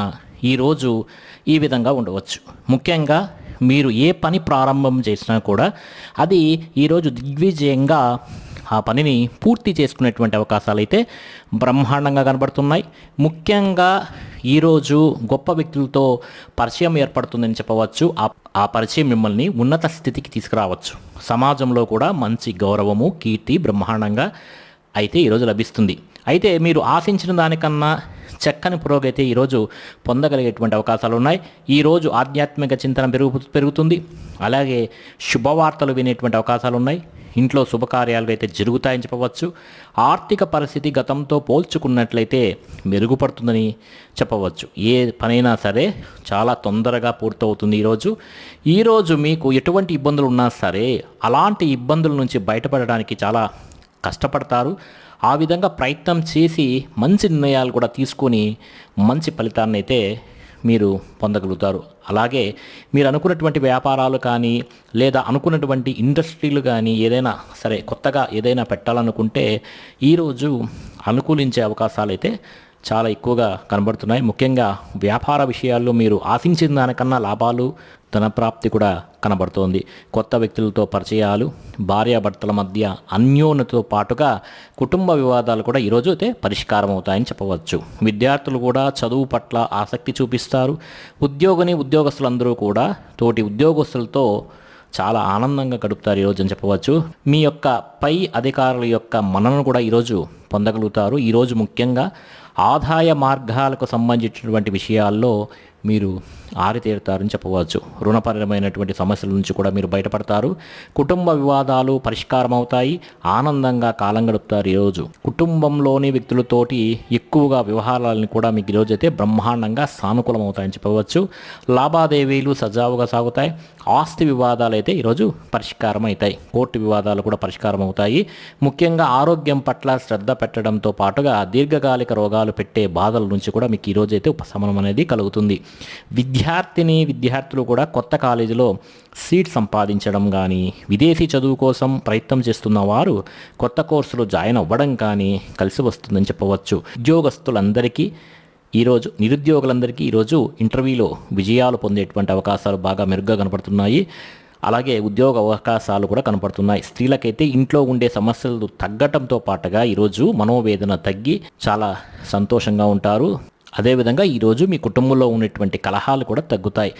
ఈరోజు ఈ విధంగా ఉండవచ్చు. ముఖ్యంగా మీరు ఏ పని ప్రారంభం చేసినా కూడా అది ఈరోజు దిగ్విజయంగా ఆ పనిని పూర్తి చేసుకునేటువంటి అవకాశాలు అయితే బ్రహ్మాండంగా కనబడుతున్నాయి. ముఖ్యంగా ఈరోజు గొప్ప వ్యక్తులతో పరిచయం ఏర్పడుతుందని చెప్పవచ్చు. ఆ పరిచయం మిమ్మల్ని ఉన్నత స్థితికి తీసుకురావచ్చు. సమాజంలో కూడా మంచి గౌరవము, కీర్తి బ్రహ్మాండంగా అయితే ఈరోజు లభిస్తుంది. అయితే మీరు ఆశించిన దానికన్నా చక్కని పురోగతి ఈరోజు పొందగలిగేటువంటి అవకాశాలు ఉన్నాయి. ఈరోజు ఆధ్యాత్మిక చింతన పెరుగుతుంది. అలాగే శుభవార్తలు వినేటువంటి అవకాశాలు ఉన్నాయి. ఇంట్లో శుభకార్యాలు అయితే జరుగుతాయని చెప్పవచ్చు. ఆర్థిక పరిస్థితి గతంతో పోల్చుకున్నట్లయితే మెరుగుపడుతుందని చెప్పవచ్చు. ఏ పనైనా సరే చాలా తొందరగా పూర్తవుతుంది. ఈరోజు మీకు ఎటువంటి ఇబ్బందులు ఉన్నా సరే అలాంటి ఇబ్బందుల నుంచి బయటపడడానికి చాలా కష్టపడతారు. ఆ విధంగా ప్రయత్నం చేసి మంచి నిర్ణయాలు కూడా తీసుకొని మంచి ఫలితాన్ని అయితే మీరు పొందగలుగుతారు. అలాగే మీరు అనుకున్నటువంటి వ్యాపారాలు కానీ లేదా అనుకున్నటువంటి ఇండస్ట్రీలు కానీ ఏదైనా సరే కొత్తగా ఏదైనా పెట్టాలనుకుంటే ఈరోజు అనుకూలించే అవకాశాలు అయితే చాలా ఎక్కువగా కనబడుతున్నాయి. ముఖ్యంగా వ్యాపార విషయాల్లో మీరు ఆశించిన దానికన్నా లాభాలు, ధనప్రాప్తి కూడా కనబడుతోంది. కొత్త వ్యక్తులతో పరిచయాలు, భార్యాభర్తల మధ్య అన్యోన్యతతో పాటుగా కుటుంబ వివాదాలు కూడా ఈరోజు అయితే పరిష్కారం అవుతాయని చెప్పవచ్చు. విద్యార్థులు కూడా చదువు పట్ల ఆసక్తి చూపిస్తారు. ఉద్యోగస్తులందరూ కూడా తోటి ఉద్యోగస్తులతో చాలా ఆనందంగా గడుపుతారు ఈరోజు అని చెప్పవచ్చు. మీ యొక్క పై అధికారుల యొక్క మన్ననను కూడా ఈరోజు పొందగలుగుతారు. ఈరోజు ముఖ్యంగా ఆదాయ మార్గాలకు సంబంధించినటువంటి విషయాల్లో మీరు ఆరితేరుతారని చెప్పవచ్చు. రుణపరమైనటువంటి సమస్యల నుంచి కూడా మీరు బయటపడతారు. కుటుంబ వివాదాలు పరిష్కారం అవుతాయి. ఆనందంగా కాలం గడుపుతారు. ఈరోజు కుటుంబంలోని వ్యక్తులతోటి ఎక్కువగా వ్యవహారాలను కూడా మీకు ఈరోజు అయితే బ్రహ్మాండంగా సానుకూలం అవుతాయని చెప్పవచ్చు. లావాదేవీలు సజావుగా సాగుతాయి. ఆస్తి వివాదాలు అయితే ఈరోజు పరిష్కారం అవుతాయి. కోర్టు వివాదాలు కూడా పరిష్కారం అవుతాయి. ముఖ్యంగా ఆరోగ్యం పట్ల శ్రద్ధ పెట్టడంతో పాటుగా దీర్ఘకాలిక రోగాలు పెట్టే బాధల నుంచి కూడా మీకు ఈరోజు అయితే ఉపశమనం అనేది కలుగుతుంది. విద్యార్థులు కూడా కొత్త కాలేజీలో సీట్ సంపాదించడం కానీ, విదేశీ చదువు కోసం ప్రయత్నం చేస్తున్న వారు కొత్త కోర్సులో జాయిన్ అవ్వడం కానీ కలిసి వస్తుందని చెప్పవచ్చు. నిరుద్యోగులందరికీ ఈరోజు ఇంటర్వ్యూలో విజయాలు పొందేటువంటి అవకాశాలు బాగా మెరుగ్గా కనపడుతున్నాయి. అలాగే ఉద్యోగ అవకాశాలు కూడా కనపడుతున్నాయి. స్త్రీలకైతే ఇంట్లో ఉండే సమస్యలు తగ్గటంతో పాటుగా ఈరోజు మనోవేదన తగ్గి చాలా సంతోషంగా ఉంటారు. అదేవిధంగా ఈరోజు మీ కుటుంబంలో ఉన్నటువంటి కలహాలు కూడా తగ్గుతాయి.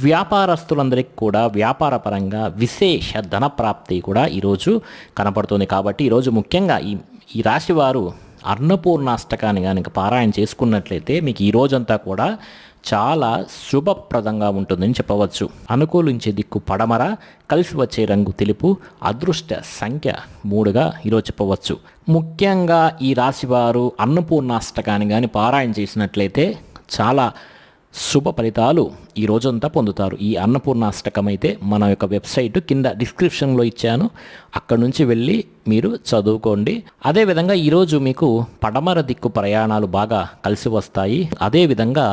వ్యాపారస్తులందరికీ కూడా వ్యాపారపరంగా విశేష ధన ప్రాప్తి కూడా ఈరోజు కనపడుతుంది. కాబట్టి ఈరోజు ముఖ్యంగా ఈ రాశి వారు అన్నపూర్ణాష్టకాన్ని కనుక పారాయణ చేసుకున్నట్లయితే మీకు ఈ రోజంతా కూడా చాలా శుభప్రదంగా ఉంటుందని చెప్పవచ్చు. అనుకూలించే దిక్కు పడమర, కలిసి వచ్చే రంగు తెలుపు, అదృష్ట సంఖ్య 3గా ఈరోజు చెప్పవచ్చు. ముఖ్యంగా ఈ రాశివారు అన్నపూర్ణాష్టకాన్ని కానీ పారాయణ చేసినట్లయితే చాలా శుభ ఫలితాలు ఈ రోజంతా పొందుతారు. ఈ అన్నపూర్ణాష్టకం అయితే మన యొక్క వెబ్సైట్ కింద డిస్క్రిప్షన్లో ఇచ్చాను, అక్కడ నుంచి వెళ్ళి మీరు చదువుకోండి. అదేవిధంగా ఈరోజు మీకు పడమర దిక్కు ప్రయాణాలు బాగా కలిసి వస్తాయి. అదేవిధంగా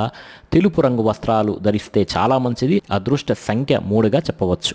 తెలుపు రంగు వస్త్రాలు ధరిస్తే చాలా మంచిది. అదృష్ట సంఖ్య 3గా చెప్పవచ్చు.